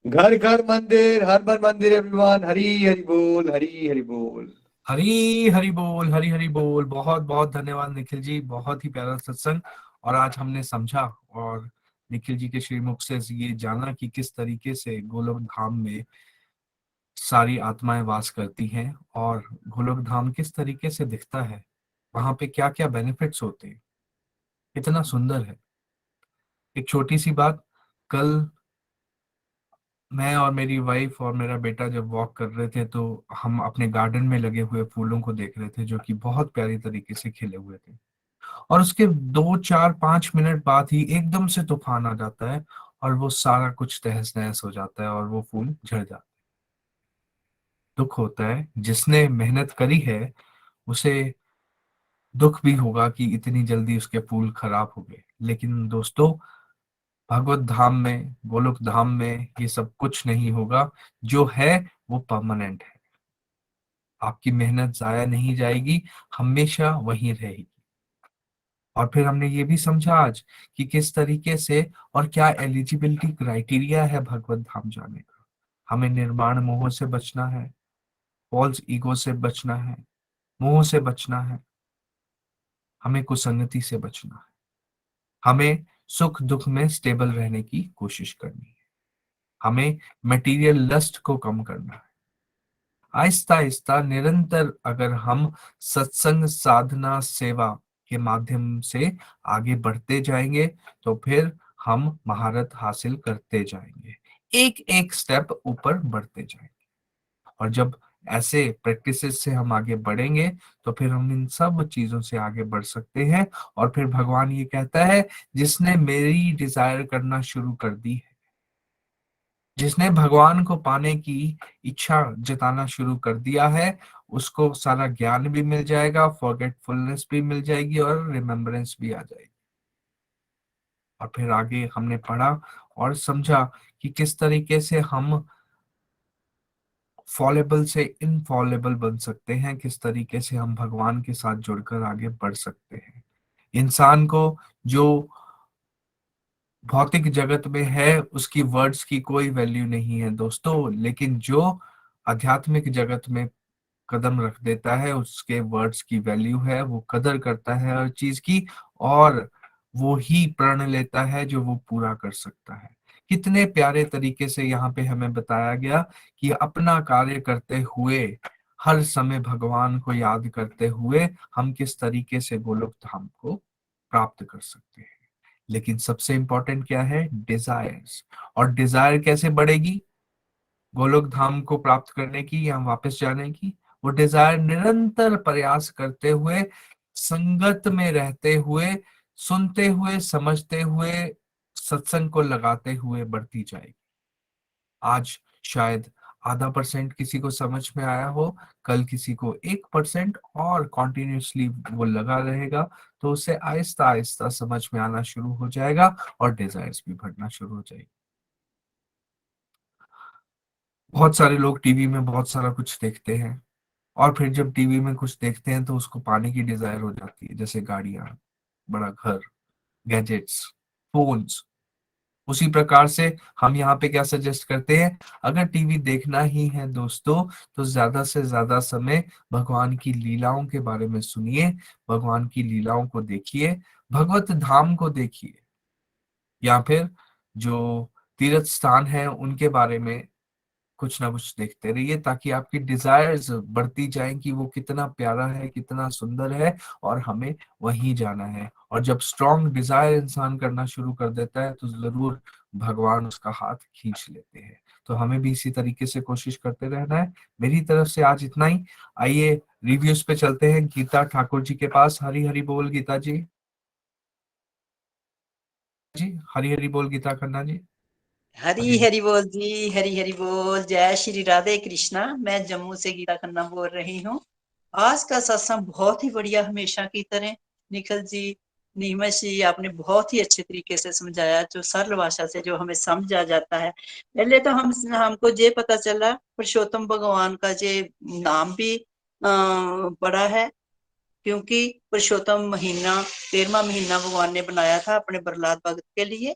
घर घर मंदिर, हर हर मंदिर एवरीवन। हरि हरि बोल, हरि हरि बोल। हरी हरि बोल, हरी हरि बोल। बहुत बहुत धन्यवाद निखिल जी, बहुत ही प्यारा सत्संग। और आज हमने समझा और निखिल जी के श्रीमुख से ये जाना कि किस तरीके से गोलोक धाम में सारी आत्माएं वास करती हैं और गोलोक धाम किस तरीके से दिखता है, वहां पे क्या क्या बेनिफिट्स होते हैं। इतना सुंदर है। एक छोटी सी बात, कल मैं और मेरी वाइफ और मेरा बेटा जब वॉक कर रहे थे तो हम अपने गार्डन में लगे हुए फूलों को देख रहे थे जो कि बहुत प्यारी तरीके से खिले हुए थे। और उसके 2 4 5 मिनट बाद ही एकदम से तूफान आ जाता है और वो सारा कुछ तहस नहस हो जाता है और वो फूल झड़ जाता है। दुख होता है, जिसने मेहनत करी है उसे दुख भी होगा कि इतनी जल्दी उसके फूल खराब हो गए। लेकिन दोस्तों, भगवत धाम में, गोलोक धाम में ये सब कुछ नहीं होगा। जो है वो परमानेंट है। आपकी मेहनत जाया नहीं जाएगी, हमेशा वहीं रहेगी। और फिर हमने ये भी समझा आज कि किस तरीके से और क्या एलिजिबिलिटी क्राइटेरिया है भगवत धाम जाने का। हमें निर्माण मोह से बचना है, फॉल्स ईगो से बचना है, मोह से बचना है, हमें कुसंगति से बचना है, हमें सुख दुख में स्टेबल रहने की कोशिश करनी है, हमें मटेरियल लस्ट को कम करना है। आहिस्ता आहिस्ता निरंतर अगर हम सत्संग साधना सेवा के माध्यम से आगे बढ़ते जाएंगे तो फिर हम महारत हासिल करते जाएंगे, एक एक स्टेप ऊपर बढ़ते जाएंगे। और जब ऐसे प्रैक्टिसेस से हम आगे बढ़ेंगे तो फिर हम इन सब चीजों से आगे बढ़ सकते हैं। और फिर भगवान ये कहता है, जिसने मेरी डिजायर करना शुरू कर दी है, जिसने भगवान को पाने की इच्छा जताना शुरू कर दिया है, उसको सारा ज्ञान भी मिल जाएगा, फॉरगेटफुलनेस भी मिल जाएगी और रिमेम्बरेंस भी आ जाएगी। और फिर आगे हमने पढ़ा और समझा कि किस तरीके से हम फॉलेबल से इनफॉलेबल बन सकते हैं, किस तरीके से हम भगवान के साथ जुड़कर आगे बढ़ सकते हैं। इंसान को जो भौतिक जगत में है उसकी वर्ड्स की कोई वैल्यू नहीं है दोस्तों, लेकिन जो आध्यात्मिक जगत में कदम रख देता है उसके वर्ड्स की वैल्यू है, वो कदर करता है हर चीज की, और वो ही प्रण लेता है जो वो पूरा कर सकता है। कितने प्यारे तरीके से यहाँ पे हमें बताया गया कि अपना कार्य करते हुए, हर समय भगवान को याद करते हुए हम किस तरीके से गोलोक धाम को प्राप्त कर सकते हैं। लेकिन सबसे इंपॉर्टेंट क्या है? डिजायर्स। और डिजायर कैसे बढ़ेगी गोलोक धाम को प्राप्त करने की या वापस जाने की? वो डिजायर निरंतर प्रयास करते हुए, संगत में रहते हुए, सुनते हुए, समझते हुए, सत्संग को लगाते हुए बढ़ती जाएगी। आज शायद आधा परसेंट किसी को समझ में आया हो, कल किसी को 1% और कॉन्टिन्यूसली वो लगा रहेगा, तो उसे आहिस्ता आहिस्ता समझ में आना शुरू हो जाएगा और डिजायर्स भी बढ़ना शुरू हो जाएगी। बहुत सारे लोग टीवी में बहुत सारा कुछ देखते हैं, और फिर जब टीवी में कुछ देखते हैं तो उसको पाने की डिजायर हो जाती है, जैसे गाड़ियां, बड़ा घर, गैजेट्स, फोन्स। उसी प्रकार से हम यहाँ पे क्या सजेस्ट करते हैं? अगर टीवी देखना ही है दोस्तों, तो ज्यादा से ज्यादा समय भगवान की लीलाओं के बारे में सुनिए, भगवान की लीलाओं को देखिए, भगवत धाम को देखिए, या फिर जो तीर्थ स्थान है उनके बारे में कुछ ना कुछ देखते रहिए, ताकि आपकी डिजायर्स बढ़ती जाएं कि वो कितना प्यारा है, कितना सुंदर है, और हमें वहीं जाना है। और जब स्ट्रॉन्ग डिजायर इंसान करना शुरू कर देता है तो जरूर भगवान उसका हाथ खींच लेते हैं। तो हमें भी इसी तरीके से कोशिश करते रहना है। मेरी तरफ से आज इतना ही। आइए रिव्यूज पे चलते हैं गीता ठाकुर जी के पास। हरी हरी बोल गीता जी। जी हरी हरी बोल गीता खन्ना जी। हरी हरी बोल जी, हरी हरी बोल। जय श्री राधे कृष्णा। मैं जम्मू से गीता खन्ना बोल रही हूँ। आज का सत्संग बहुत ही बढ़िया, हमेशा की तरह। निखिल जी, नीमच जी, आपने बहुत ही अच्छे तरीके से समझाया, जो सरल भाषा से जो हमें समझ आ जाता है। पहले तो हमको ये पता चला पुरुषोत्तम भगवान का ये नाम भी बड़ा है, क्योंकि पुरुषोत्तम महीना 13वां महीना भगवान ने बनाया था अपने प्रहलाद भगत के लिए।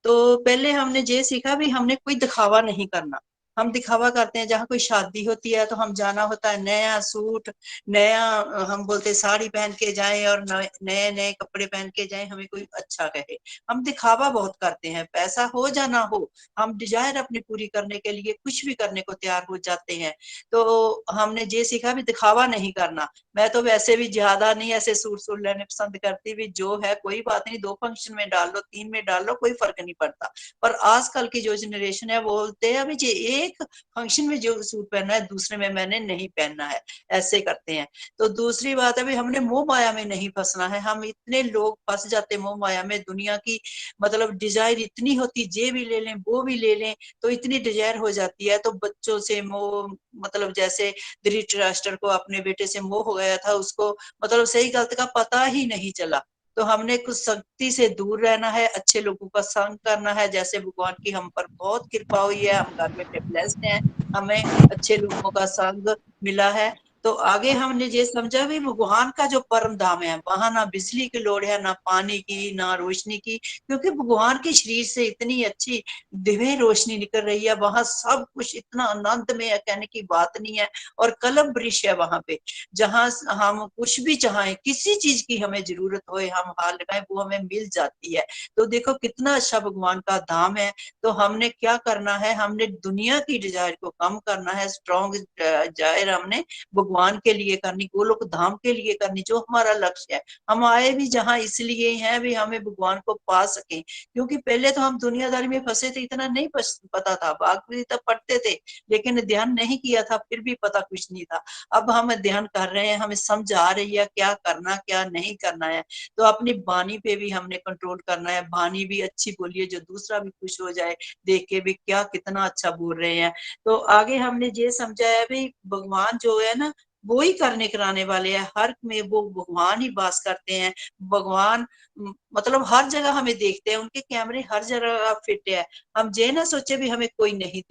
तो पहले हमने ये सीखा भी हमने कोई दिखावा नहीं करना। हम दिखावा करते हैं, जहाँ कोई शादी होती है तो हम जाना होता है नया सूट, नया हम बोलते साड़ी पहन के जाएं और नए नए कपड़े पहन के जाएं, हमें कोई अच्छा कहे। हम दिखावा बहुत करते हैं, पैसा हो या ना हो, हम डिजायर अपनी पूरी करने के लिए कुछ भी करने को तैयार हो जाते हैं। तो हमने ये सीखा भी दिखावा नहीं करना। मैं तो वैसे भी ज्यादा नहीं ऐसे सूट लेने पसंद करती, भी जो है कोई बात नहीं, 2 फंक्शन में डाल लो, 3 में डाल लो, कोई फर्क नहीं पड़ता। पर आजकल की जो जनरेशन है वो बोलते हैं अभी ये एक फंक्शन में जो सूट पहनना है दूसरे में मैंने नहीं पहनना है, ऐसे करते हैं। तो दूसरी बात है भी हमने मोह माया में नहीं फंसना है। हम इतने लोग फंस जाते मोह माया में, दुनिया की मतलब डिजायर इतनी होती, ये भी ले लें वो भी ले लें, तो इतनी डिजायर हो जाती है। तो बच्चों से मोह, मतलब जैसे धृतराष्ट्र को अपने बेटे से मोह हो गया था, उसको मतलब सही गलत का पता ही नहीं चला। तो हमने कुछ शक्ति से दूर रहना है, अच्छे लोगों का संग करना है। जैसे भगवान की हम पर बहुत कृपा हुई है, हम घर में ब्लेस्ड हैं, हमें अच्छे लोगों का संग मिला है। तो आगे हमने ये समझा भी भगवान का जो परम धाम है, वहां ना बिजली की लोड़ है, ना पानी की, ना रोशनी की, क्योंकि भगवान के शरीर से इतनी अच्छी दिव्य रोशनी निकल रही है। वहां सब कुछ इतना आनंद में है, कहने की बात नहीं है। और कलम वृक्ष है वहां पे, जहां हम कुछ भी चाहें, किसी चीज की हमें जरूरत हो, हम हाथ लगाए वो हमें मिल जाती है। तो देखो कितना अच्छा भगवान का धाम है। तो हमने क्या करना है, हमने दुनिया की डिजायर को कम करना है, स्ट्रॉन्ग डिजायर हमने भगवान के लिए करनी, गोलोक धाम के लिए करनी, जो हमारा लक्ष्य है। हम आए भी जहाँ इसलिए हैं भी हमें भगवान को पा सके, क्योंकि पहले तो हम दुनियादारी में फंसे थे, इतना नहीं पता था, भागवत पढ़ते थे लेकिन ध्यान नहीं किया था, फिर भी पता कुछ नहीं था। अब हम ध्यान कर रहे हैं, हमें समझ आ रही है क्या करना क्या नहीं करना है। तो अपनी वाणी पे भी हमने कंट्रोल करना है, वाणी भी अच्छी बोलिए जो दूसरा भी खुश हो जाए, देख के भी क्या कितना अच्छा बोल रहे हैं। तो आगे हमने ये समझा है भी भगवान जो है ना वो ही करने कराने वाले हैं। हर में वो भगवान ही वास करते हैं। भगवान मतलब हर जगह हमें देखते हैं, उनके कैमरे हर जगह फिट है। हम ये ना सोचे भी हमें कोई नहीं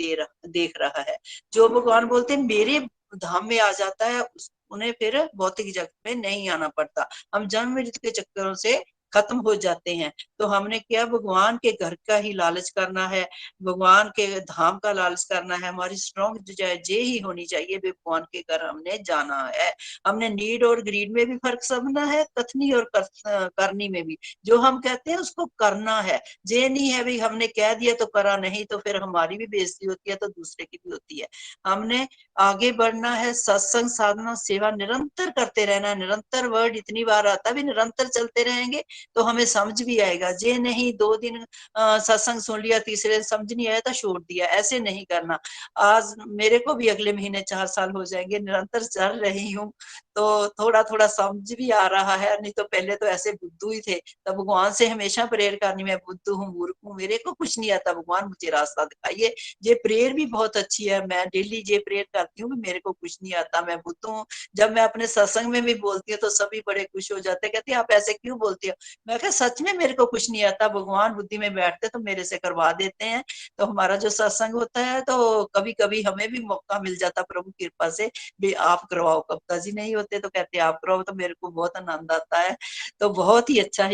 देख रहा है। जो भगवान बोलते हैं मेरे धाम में आ जाता है, उन्हें फिर भौतिक जगत में नहीं आना पड़ता। हम जन्म मृत्यु के चक्करों से खत्म हो जाते हैं। तो हमने क्या भगवान के घर का ही लालच करना है, भगवान के धाम का लालच करना है। हमारी स्ट्रॉन्ग डिजायर ये ही होनी चाहिए, भगवान के घर हमने जाना है। हमने नीड और ग्रीड में भी फर्क समझना है, कथनी और करनी में भी। जो हम कहते हैं उसको करना है। ये नहीं है भाई हमने कह दिया तो करा नहीं, तो फिर हमारी भी बेइज्जती होती है तो दूसरे की भी होती है। हमने आगे बढ़ना है, सत्संग साधना सेवा निरंतर करते रहना है। निरंतर वर्ड इतनी बार आता भी, निरंतर चलते रहेंगे तो हमें समझ भी आएगा। ये नहीं 2 दिन सत्संग सुन लिया, तीसरे दिन समझ नहीं आया तो छोड़ दिया, ऐसे नहीं करना। आज मेरे को भी अगले महीने 4 साल हो जाएंगे, निरंतर चल रही हूँ तो थोड़ा थोड़ा समझ भी आ रहा है। नहीं तो पहले तो ऐसे बुद्धू ही थे। तब भगवान से हमेशा प्रेयर करनी, मैं बुद्धू हूँ, मूर्ख हूँ, मेरे को कुछ नहीं आता, भगवान मुझे रास्ता दिखाइए। ये प्रेयर भी बहुत अच्छी है, मैं डेली ये प्रेयर करती हूँ, मेरे को कुछ नहीं आता, मैं बुद्धू हूँ। जब मैं अपने सत्संग में भी बोलती हूँ तो सभी बड़े खुश हो जाते, कहते हैं आप ऐसे क्यों बोलती हो। मैं कहा सच में मेरे को कुछ नहीं आता, भगवान बुद्धि में बैठते तो मेरे से करवा देते हैं। तो हमारा जो सत्संग होता है तो कभी कभी हमें भी मौका मिल जाता प्रभु की कृपा से भी आप करवाओ। कविता जी नहीं होते तो कहते आप करवाओ, तो मेरे को बहुत आनंद आता है। तो बहुत ही अच्छा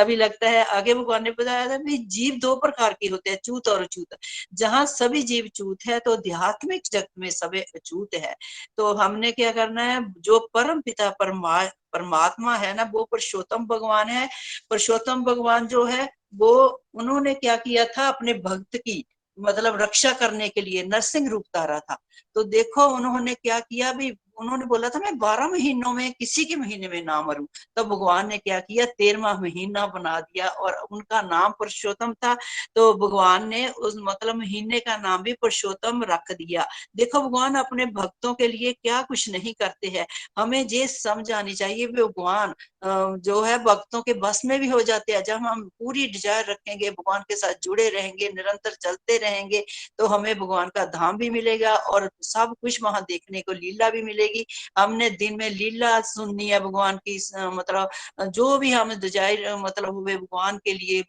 भी लगता है। आगे भगवान ने बताया था भी जीव 2 प्रकार के होते हैं, चूत और अछूत। जहाँ सभी जीव चूत है तो आध्यात्मिक जगत में सभी अछूत है। तो हमने क्या करना है, जो परम पिता परमात्मा है ना, वो पुरुषोत्तम भगवान है। पुरुषोत्तम भगवान जो है वो उन्होंने क्या किया था, अपने भक्त की मतलब रक्षा करने के लिए नरसिंह रूप धारा था। तो देखो उन्होंने क्या किया भी, उन्होंने बोला था मैं 12 महीनों में किसी के महीने में ना मरूं। तो भगवान ने क्या किया, 13वां महीना बना दिया और उनका नाम पुरुषोत्तम था। तो भगवान ने उस मतलब महीने का नाम भी पुरुषोत्तम रख दिया। देखो भगवान अपने भक्तों के लिए क्या कुछ नहीं करते हैं। हमें ये समझ आनी चाहिए भगवान जो है भक्तों के बस में भी हो जाते हैं। जब हम पूरी डिजायर रखेंगे, भगवान के साथ जुड़े रहेंगे, निरंतर चलते रहेंगे, तो हमें भगवान का धाम भी मिलेगा और सब कुछ वहां देखने को लीला भी मिलेगी। हमने दिन में लीला सुननी है भगवान की, मतलब जो भी हम डिजायर मतलब हुए भगवान के लिए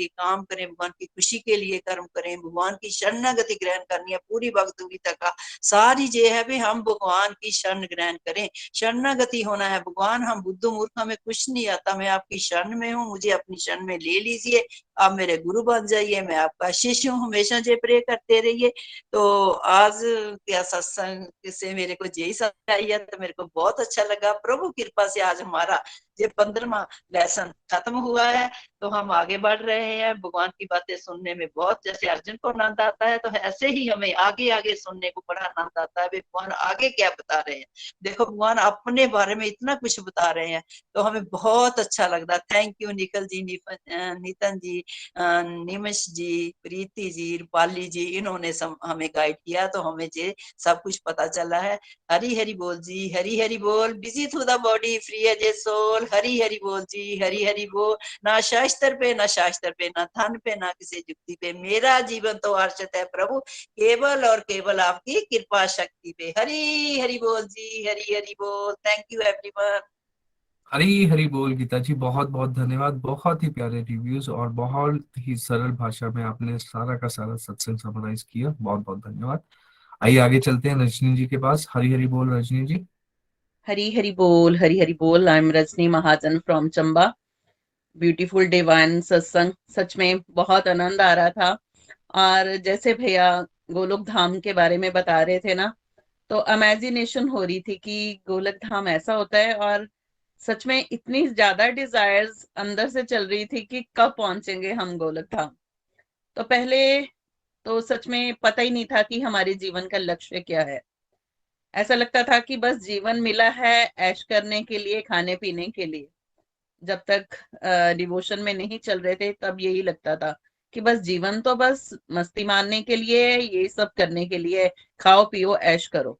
काम करें, भगवान की खुशी के लिए कर्म करें, भगवान की शरणागति ग्रहण करनी है पूरी भक्त गीता का सारी ये है भी हम भगवान की शरण ग्रहण करें, शरणागति होना है। भगवान हम बुद्धू मूर्ख, हमें कुछ नहीं आता, मैं आपकी शरण में हूँ, मुझे अपनी शरण में ले लीजिए, आप मेरे गुरु बन जाइए, मैं आपका शिष्य हूँ, हमेशा जे प्रे करते रहिए। तो आज क्या सत्संग से मेरे को यही समझ आई है, तो मेरे को बहुत अच्छा लगा। प्रभु कृपा से आज हमारा ये 15वां लेसन खत्म हुआ है, तो हम आगे बढ़ रहे हैं। भगवान की बातें सुनने में बहुत, जैसे अर्जुन को आनंद आता है, तो ऐसे ही हमें आगे आगे सुनने को बड़ा आनंद आता है। भगवान आगे क्या बता रहे हैं, देखो भगवान अपने बारे में इतना कुछ बता रहे हैं, तो हमें बहुत अच्छा लगता है। थैंक यू निखिल जी, नितन जी, निमिष जी, प्रीति जी, रूपाली जी, इन्होंने हमें गाइड किया, तो हमें ये सब कुछ पता चला है। हरी हरी बोल जी, हरी हरी बोल। Busy through the body, free as a soul. Hari Hari बोल जी, हरी हरी बोल। ना शास्त्र पे, ना शास्त्र पे, ना धन पे, ना किसी युक्ति पे, मेरा जीवन तो अर्चित है प्रभु केवल और केवल आपकी कृपा शक्ति पे। हरी हरी बोल जी, हरी हरी बोल। Thank you everyone. Hari Hari बोल गीता जी, बहुत बहुत धन्यवाद। बहुत ही प्यारे रिव्यूज और बहुत ही सरल भाषा में आपने सारा का सारा सत्संग समराइज किया, बहुत बहुत धन्यवाद। आइए आगे चलते हैं रजनी जी के पास। हरी हरी बोल रजनी जी। हरी हरी बोल, हरी हरी बोल। I am Rajni Mahajan from Chamba. Beautiful divine सत्संग, सच में बहुत आनंद आ रहा था। और जैसे भैया गोलोक धाम के बारे में बता रहे थे ना, तो इमेजिनेशन हो रही थी कि गोलोक धाम ऐसा होता है। और सच में इतनी ज्यादा डिजायर्स अंदर से चल रही थी कि कब पहुंचेंगे हम गोलोक धाम। तो पहले तो सच में पता ही नहीं था कि हमारे जीवन का लक्ष्य क्या है। ऐसा लगता था कि बस जीवन मिला है ऐश करने के लिए, खाने पीने के लिए। जब तक डिवोशन में नहीं चल रहे थे तब यही लगता था कि बस जीवन तो बस मस्ती मारने के लिए, ये सब करने के लिए, खाओ पियो ऐश करो।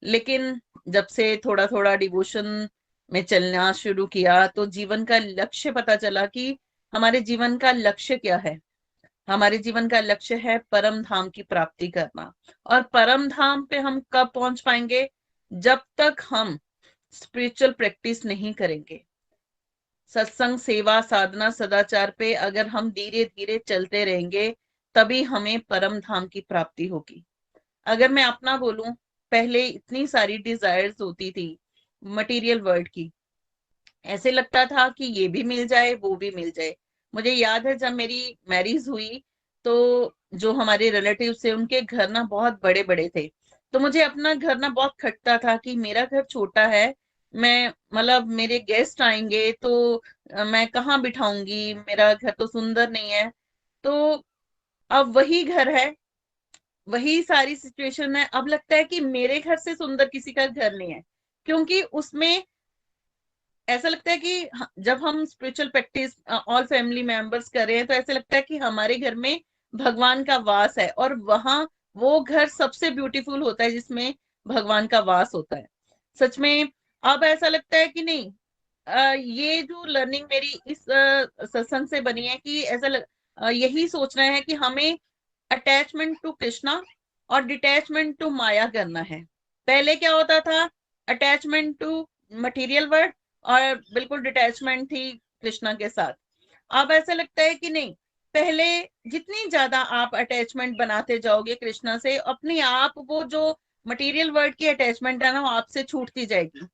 लेकिन जब से थोड़ा थोड़ा डिवोशन में चलना शुरू किया तो जीवन का लक्ष्य पता चला कि हमारे जीवन का लक्ष्य क्या है। हमारे जीवन का लक्ष्य है परम धाम की प्राप्ति करना। और परम धाम पे हम कब पहुंच पाएंगे, जब तक हम स्पिरिचुअल प्रैक्टिस नहीं करेंगे, सत्संग, सेवा, साधना, सदाचार पे अगर हम धीरे धीरे चलते रहेंगे, तभी हमें परम धाम की प्राप्ति होगी। अगर मैं अपना बोलूं, पहले इतनी सारी डिजायर्स होती थी मटेरियल वर्ल्ड की, ऐसे लगता था कि ये भी मिल जाए, वो भी मिल जाए। मुझे याद है जब मेरी मैरिज हुई, तो जो हमारे रिलेटिव थे उनके घर ना बहुत बड़े बड़े थे, तो मुझे अपना घर ना बहुत खटता था कि मेरा घर छोटा है, मैं मतलब मेरे गेस्ट आएंगे तो मैं कहाँ बिठाऊंगी, मेरा घर तो सुंदर नहीं है। तो अब वही घर है, वही सारी सिचुएशन है, अब लगता है कि मेरे घर से सुंदर किसी का घर नहीं है, क्योंकि उसमें ऐसा लगता है कि जब हम spiritual practice all family members कर रहे हैं, तो ऐसा लगता है कि हमारे घर में भगवान का वास है, और वहां वो घर सबसे ब्यूटीफुल होता है जिसमें भगवान का वास होता है। सच में अब ऐसा लगता है कि नहीं, ये जो लर्निंग मेरी इस सत्संग से बनी है कि यही सोचना है कि हमें अटैचमेंट टू कृष्णा और डिटैचमेंट टू माया करना है। पहले क्या होता था, अटैचमेंट टू मटेरियल वर्ल्ड और बिल्कुल डिटैचमेंट थी कृष्णा के साथ। अब ऐसा लगता है कि नहीं, पहले जितनी ज्यादा आप अटैचमेंट बनाते जाओगे कृष्णा से, अपने आप वो जो मटेरियल वर्ल्ड की अटैचमेंट है ना, वो आपसे छूटती जाएगी।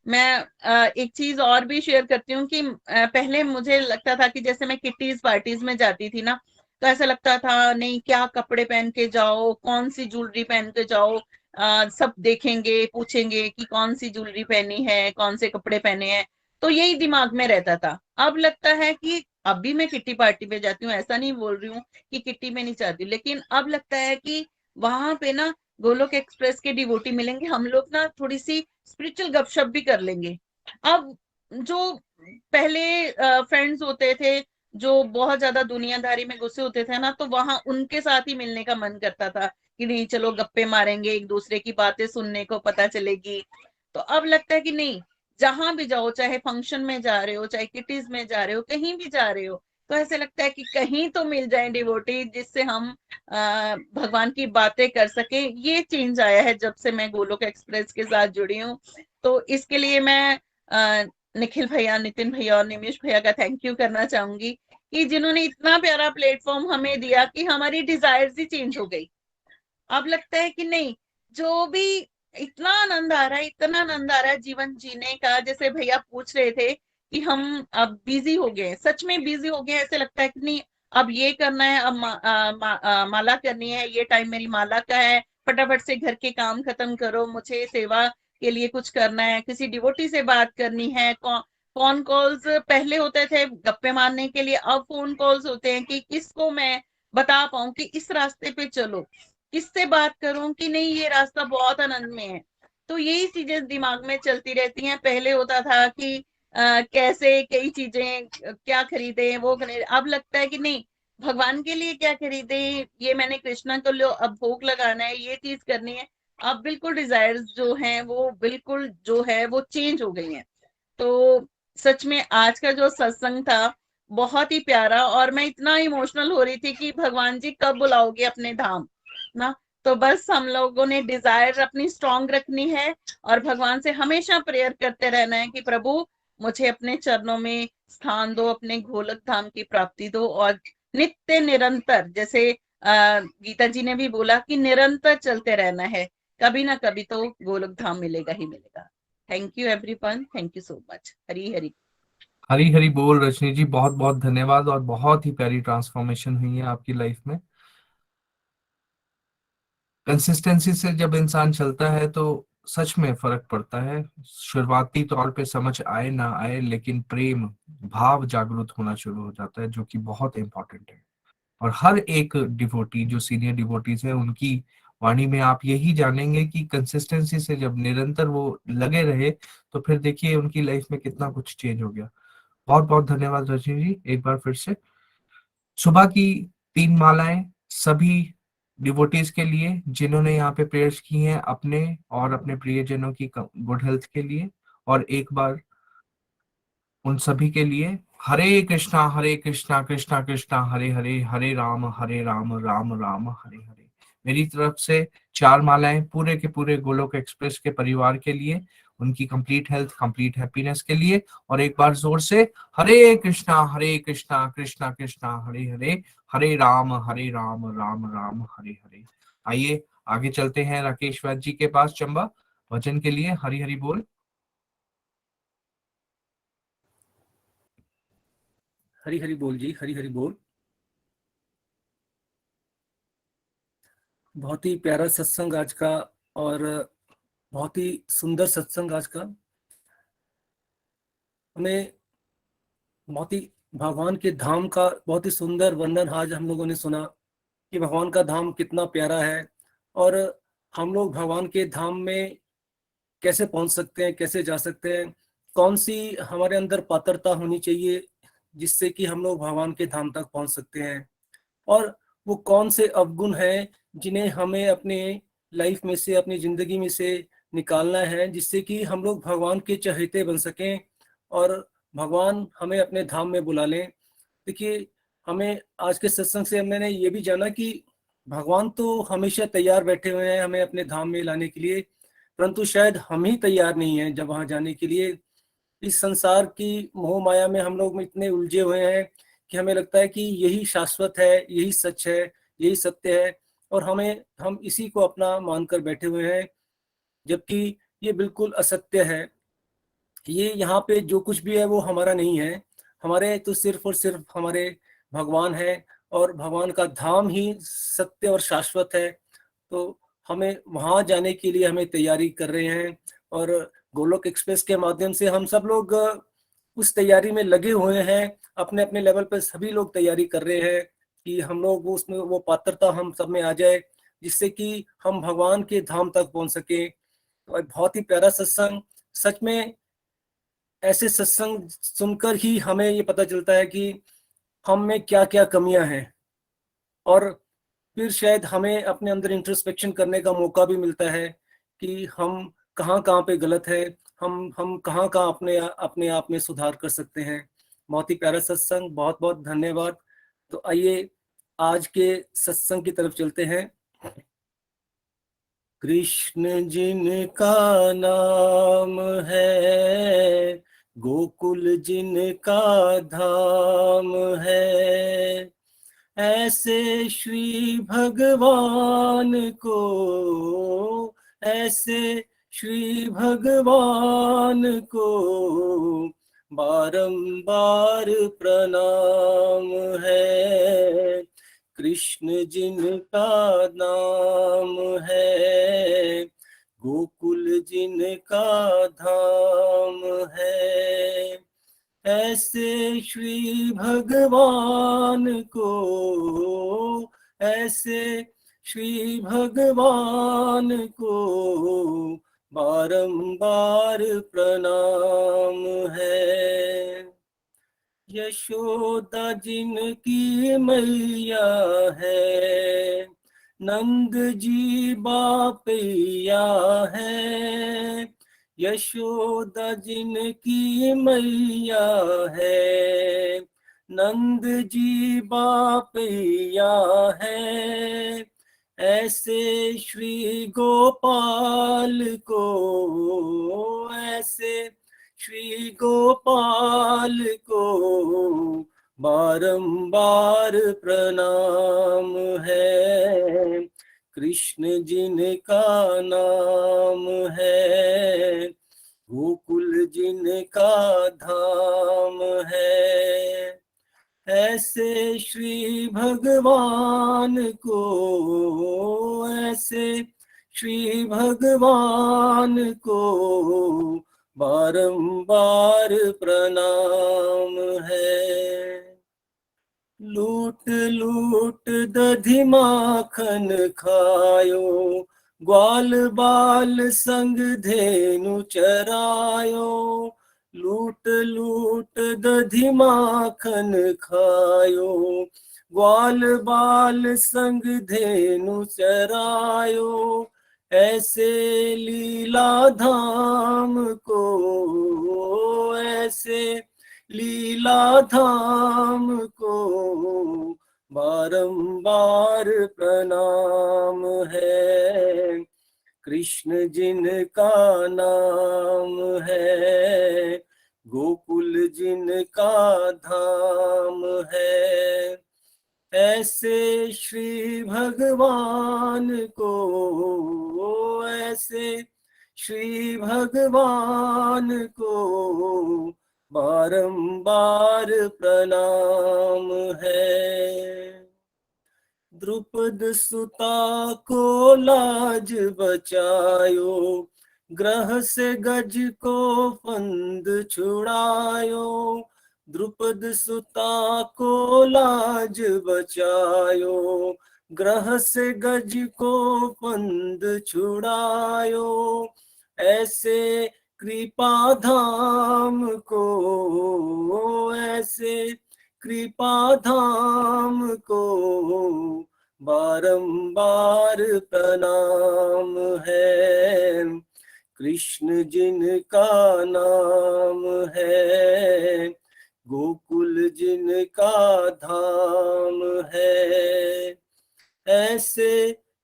मैं एक चीज और भी शेयर करती हूँ कि पहले मुझे लगता था कि जैसे मैं किटीज पार्टीज में जाती थी ना, तो ऐसा लगता था नहीं, क्या कपड़े पहन के जाओ, कौन सी ज्वेलरी पहन के जाओ, सब देखेंगे, पूछेंगे कि कौन सी ज्वेलरी पहनी है, कौन से कपड़े पहने हैं, तो यही दिमाग में रहता था। अब लगता है कि अब भी मैं किट्टी पार्टी में जाती हूँ, ऐसा नहीं बोल रही हूँ कि किट्टी में नहीं जाती हूँ, लेकिन अब लगता है कि वहां पे ना गोलोक एक्सप्रेस के डिवोटी मिलेंगे, हम लोग ना थोड़ी सी स्पिरिचुअल गपशप भी कर लेंगे। अब जो पहले फ्रेंड्स होते थे, जो बहुत ज्यादा दुनियादारी में घुसे होते थे ना, तो वहां उनके साथ ही मिलने का मन करता था कि नहीं चलो गप्पे मारेंगे, एक दूसरे की बातें सुनने को पता चलेगी। तो अब लगता है कि नहीं, जहां भी जाओ, चाहे फंक्शन में जा रहे हो, चाहे किटीज में जा रहे हो, कहीं भी जा रहे हो, तो ऐसे लगता है कि कहीं तो मिल जाए डिवोटी जिससे हम भगवान की बातें कर सके। ये चेंज आया है जब से मैं गोलोक एक्सप्रेस के साथ जुड़ी हूँ। तो इसके लिए मैं निखिल भैया, नितिन भैया और निमिष भैया का थैंक यू करना चाहूंगी कि जिन्होंने इतना प्यारा प्लेटफॉर्म हमें दिया कि हमारी डिजायर्स ही चेंज हो गई। अब लगता है कि नहीं, जो भी इतना आनंद आ रहा है, इतना आनंद आ रहा है जीवन जीने का। जैसे भैया पूछ रहे थे कि हम अब बिजी हो गए, सच में बिजी हो गए, ऐसे लगता है कि नहीं अब ये करना है, अब माला करनी है, ये टाइम मेरी माला का है, फटाफट से घर के काम खत्म करो, मुझे सेवा के लिए कुछ करना है, किसी डिवोटी से बात करनी है। फोन कॉल्स पहले होते थे गप्पे मारने के लिए, अब फोन कॉल्स होते हैं कि किसको मैं बता पाऊं कि इस रास्ते पे चलो, किससे बात करूं कि नहीं ये रास्ता बहुत आनंद में है। तो यही चीजें दिमाग में चलती रहती हैं। पहले होता था कि कैसे कई चीजें क्या खरीदे, वो खरीदे, अब लगता है कि नहीं, भगवान के लिए क्या खरीदे, ये मैंने कृष्णा को लो अब भोग लगाना है, ये चीज करनी है। अब बिल्कुल डिजायर्स जो हैं वो बिल्कुल जो है वो चेंज हो गई हैं। तो सच में आज का जो सत्संग था बहुत ही प्यारा, और मैं इतना इमोशनल हो रही थी कि भगवान जी कब बुलाओगे अपने धाम ना। तो बस हम लोगों ने डिजायर अपनी स्ट्रांग रखनी है और भगवान से हमेशा प्रेयर करते रहना है कि प्रभु मुझे अपने चरणों में स्थान दो, अपने गोलक धाम की प्राप्ति दो, और नित्य निरंतर, जैसे गीता जी ने भी बोला कि निरंतर चलते रहना है, कभी ना कभी तो गोलक धाम मिलेगा ही मिलेगा। Thank you everyone, thank you so much. Hari Hari. Hari Hari बोल रजनी जी, बहुत बहुत धन्यवाद। और बहुत ही प्यारी ट्रांसफॉर्मेशन हुई है आपकी लाइफ में। कंसिस्टेंसी से जब इंसान चलता है तो सच में फर्क पड़ता है। शुरुआती तौर पे समझ आए ना आए, लेकिन प्रेम भाव जागृत होना शुरू हो जाता है, जो कि बहुत इंपॉर्टेंट है। और हर एक डिवोटी, जो सीनियर डिवोटीज है, उनकी वाणी में आप यही जानेंगे कि कंसिस्टेंसी से जब निरंतर वो लगे रहे, तो फिर देखिए उनकी लाइफ में कितना कुछ चेंज हो गया। बहुत बहुत धन्यवाद रजनी जी, एक बार फिर से। सुबह की 3 मालाएं सभी डिवोटीज के लिए जिन्होंने यहाँ पे प्रेयर्स की हैं, अपने और अपने प्रियजनों की गुड हेल्थ के लिए। और एक बार उन सभी के लिए, हरे कृष्णा कृष्णा कृष्णा हरे हरे, हरे राम राम राम हरे हरे। मेरी तरफ से 4 मालाएं पूरे के पूरे गोलोक एक्सप्रेस के परिवार के लिए, उनकी कंप्लीट हेल्थ, कंप्लीट हैप्पीनेस के लिए। और एक बार जोर से हरे कृष्णा कृष्णा कृष्णा हरे हरे, हरे राम राम राम हरे हरे। आइए आगे चलते हैं राकेश वैद्य जी के पास चंबा भजन के लिए। हरि हरि बोल। हरी हरी बोल जी, हरी हरी बोल। बहुत ही प्यारा सत्संग आज का, और बहुत ही सुंदर सत्संग आज का। हमें बहुत ही भगवान के धाम का बहुत ही सुंदर वर्णन आज हम लोगों ने सुना कि भगवान का धाम कितना प्यारा है, और हम लोग भगवान के धाम में कैसे पहुंच सकते हैं, कैसे जा सकते हैं, कौन सी हमारे अंदर पात्रता होनी चाहिए जिससे कि हम लोग भगवान के धाम तक पहुंच सकते हैं, और वो कौन से अवगुण हैं जिन्हें हमें अपने लाइफ में से, अपनी जिंदगी में से निकालना है, जिससे कि हम लोग भगवान के चहेते बन सकें और भगवान हमें अपने धाम में बुला लें। देखिए, हमें आज के सत्संग से मैंने ये भी जाना कि भगवान तो हमेशा तैयार बैठे हुए हैं हमें अपने धाम में लाने के लिए, परंतु शायद हम ही तैयार नहीं हैं जब वहां जाने के लिए। इस संसार की मोह माया में हम लोग इतने उलझे हुए हैं कि हमें लगता है कि यही शाश्वत है, यही सच है, यही सत्य है, और हम इसी को अपना मानकर बैठे हुए हैं, जबकि ये बिल्कुल असत्य है। ये यहाँ पे जो कुछ भी है वो हमारा नहीं है, हमारे तो सिर्फ और सिर्फ हमारे भगवान है, और भगवान का धाम ही सत्य और शाश्वत है। तो हमें वहां जाने के लिए हमें तैयारी कर रहे हैं, और गोलोक एक्सप्रेस के माध्यम से हम सब लोग उस तैयारी में लगे हुए हैं। अपने अपने लेवल पर सभी लोग तैयारी कर रहे हैं कि हम लोग उसमें वो पात्रता हम सब में आ जाए, जिससे कि हम भगवान के धाम तक पहुंच सके। तो बहुत ही प्यारा सत्संग, सच में ऐसे सत्संग सुनकर ही हमें ये पता चलता है कि हम में क्या क्या कमियां हैं, और फिर शायद हमें अपने अंदर इंट्रोस्पेक्शन करने का मौका भी मिलता है कि हम कहाँ कहाँ पे गलत है, हम कहाँ कहाँ अपने आप में सुधार कर सकते हैं। बहुत ही प्यारा सत्संग, बहुत बहुत धन्यवाद। तो आइए आज के सत्संग की तरफ चलते हैं। कृष्ण जिनका नाम है, गोकुल जिनका धाम है, ऐसे श्री भगवान को, ऐसे श्री भगवान को बारंबार प्रणाम है। कृष्ण जिनका नाम है, गोकुल जिनका धाम है, ऐसे श्री भगवान को, ऐसे श्री भगवान को बारंबार प्रणाम है। यशोदा जिनकी मैया है, नंद जी बापैया है, यशोदा जिनकी मैया है, नंद जी बापैया है, ऐसे श्री गोपाल को, ऐसे श्री गोपाल को बारंबार प्रणाम है। कृष्ण जिनका नाम है, गोकुल जिनका धाम है, ऐसे श्री भगवान को, ऐसे श्री भगवान को बारंबार प्रणाम है। लूट लूट दधि माखन खायो, ग्वाल बाल संग धेनु चरायो, लूट लूट दधि माखन खायो, ग्वाल बाल संग धेनु चरायो, ऐसे लीला धाम को, ऐसे लीला धाम को बारंबार प्रणाम है। कृष्ण जिनका नाम है, गोकुल जिनका धाम है। ऐसे श्री भगवान को, ऐसे श्री भगवान को बारंबार प्रणाम है। द्रुपद सुता को लाज बचायो, ग्रह से गज को फंद छुड़ायो। द्रुपद सुता को लाज बचायो, ग्रह से गज को फंद छुड़ायो। ऐसे कृपा धाम को, ऐसे कृपा धाम को बारंबार प्रणाम है। कृष्ण जिनका नाम है, गोकुल जिनका धाम है। ऐसे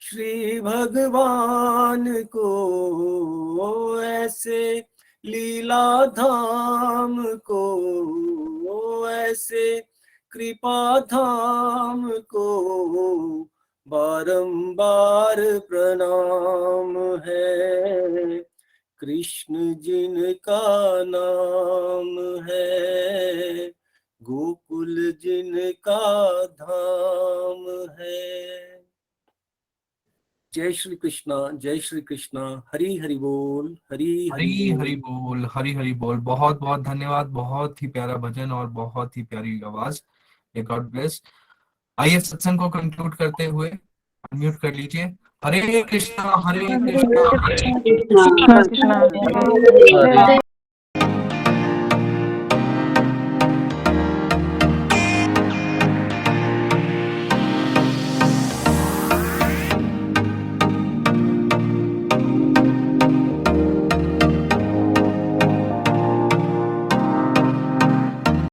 श्री भगवान को, ऐसे लीला धाम को, ऐसे कृपा धाम को बारंबार प्रणाम है। कृष्ण जिनका नाम है, गोकुल जिनका धाम है। जय श्री कृष्णा, जय श्री कृष्णा। हरि हरि बोल, हरि हरी हरी बोल, हरी हरी बोल। बहुत बहुत धन्यवाद, बहुत ही प्यारा भजन और बहुत ही प्यारी आवाज। God bless. आइए सत्संग को कंक्लूड करते हुए अनम्यूट कर लीजिए। हरे कृष्णा, हरे कृष्णा, कृष्णा कृष्णा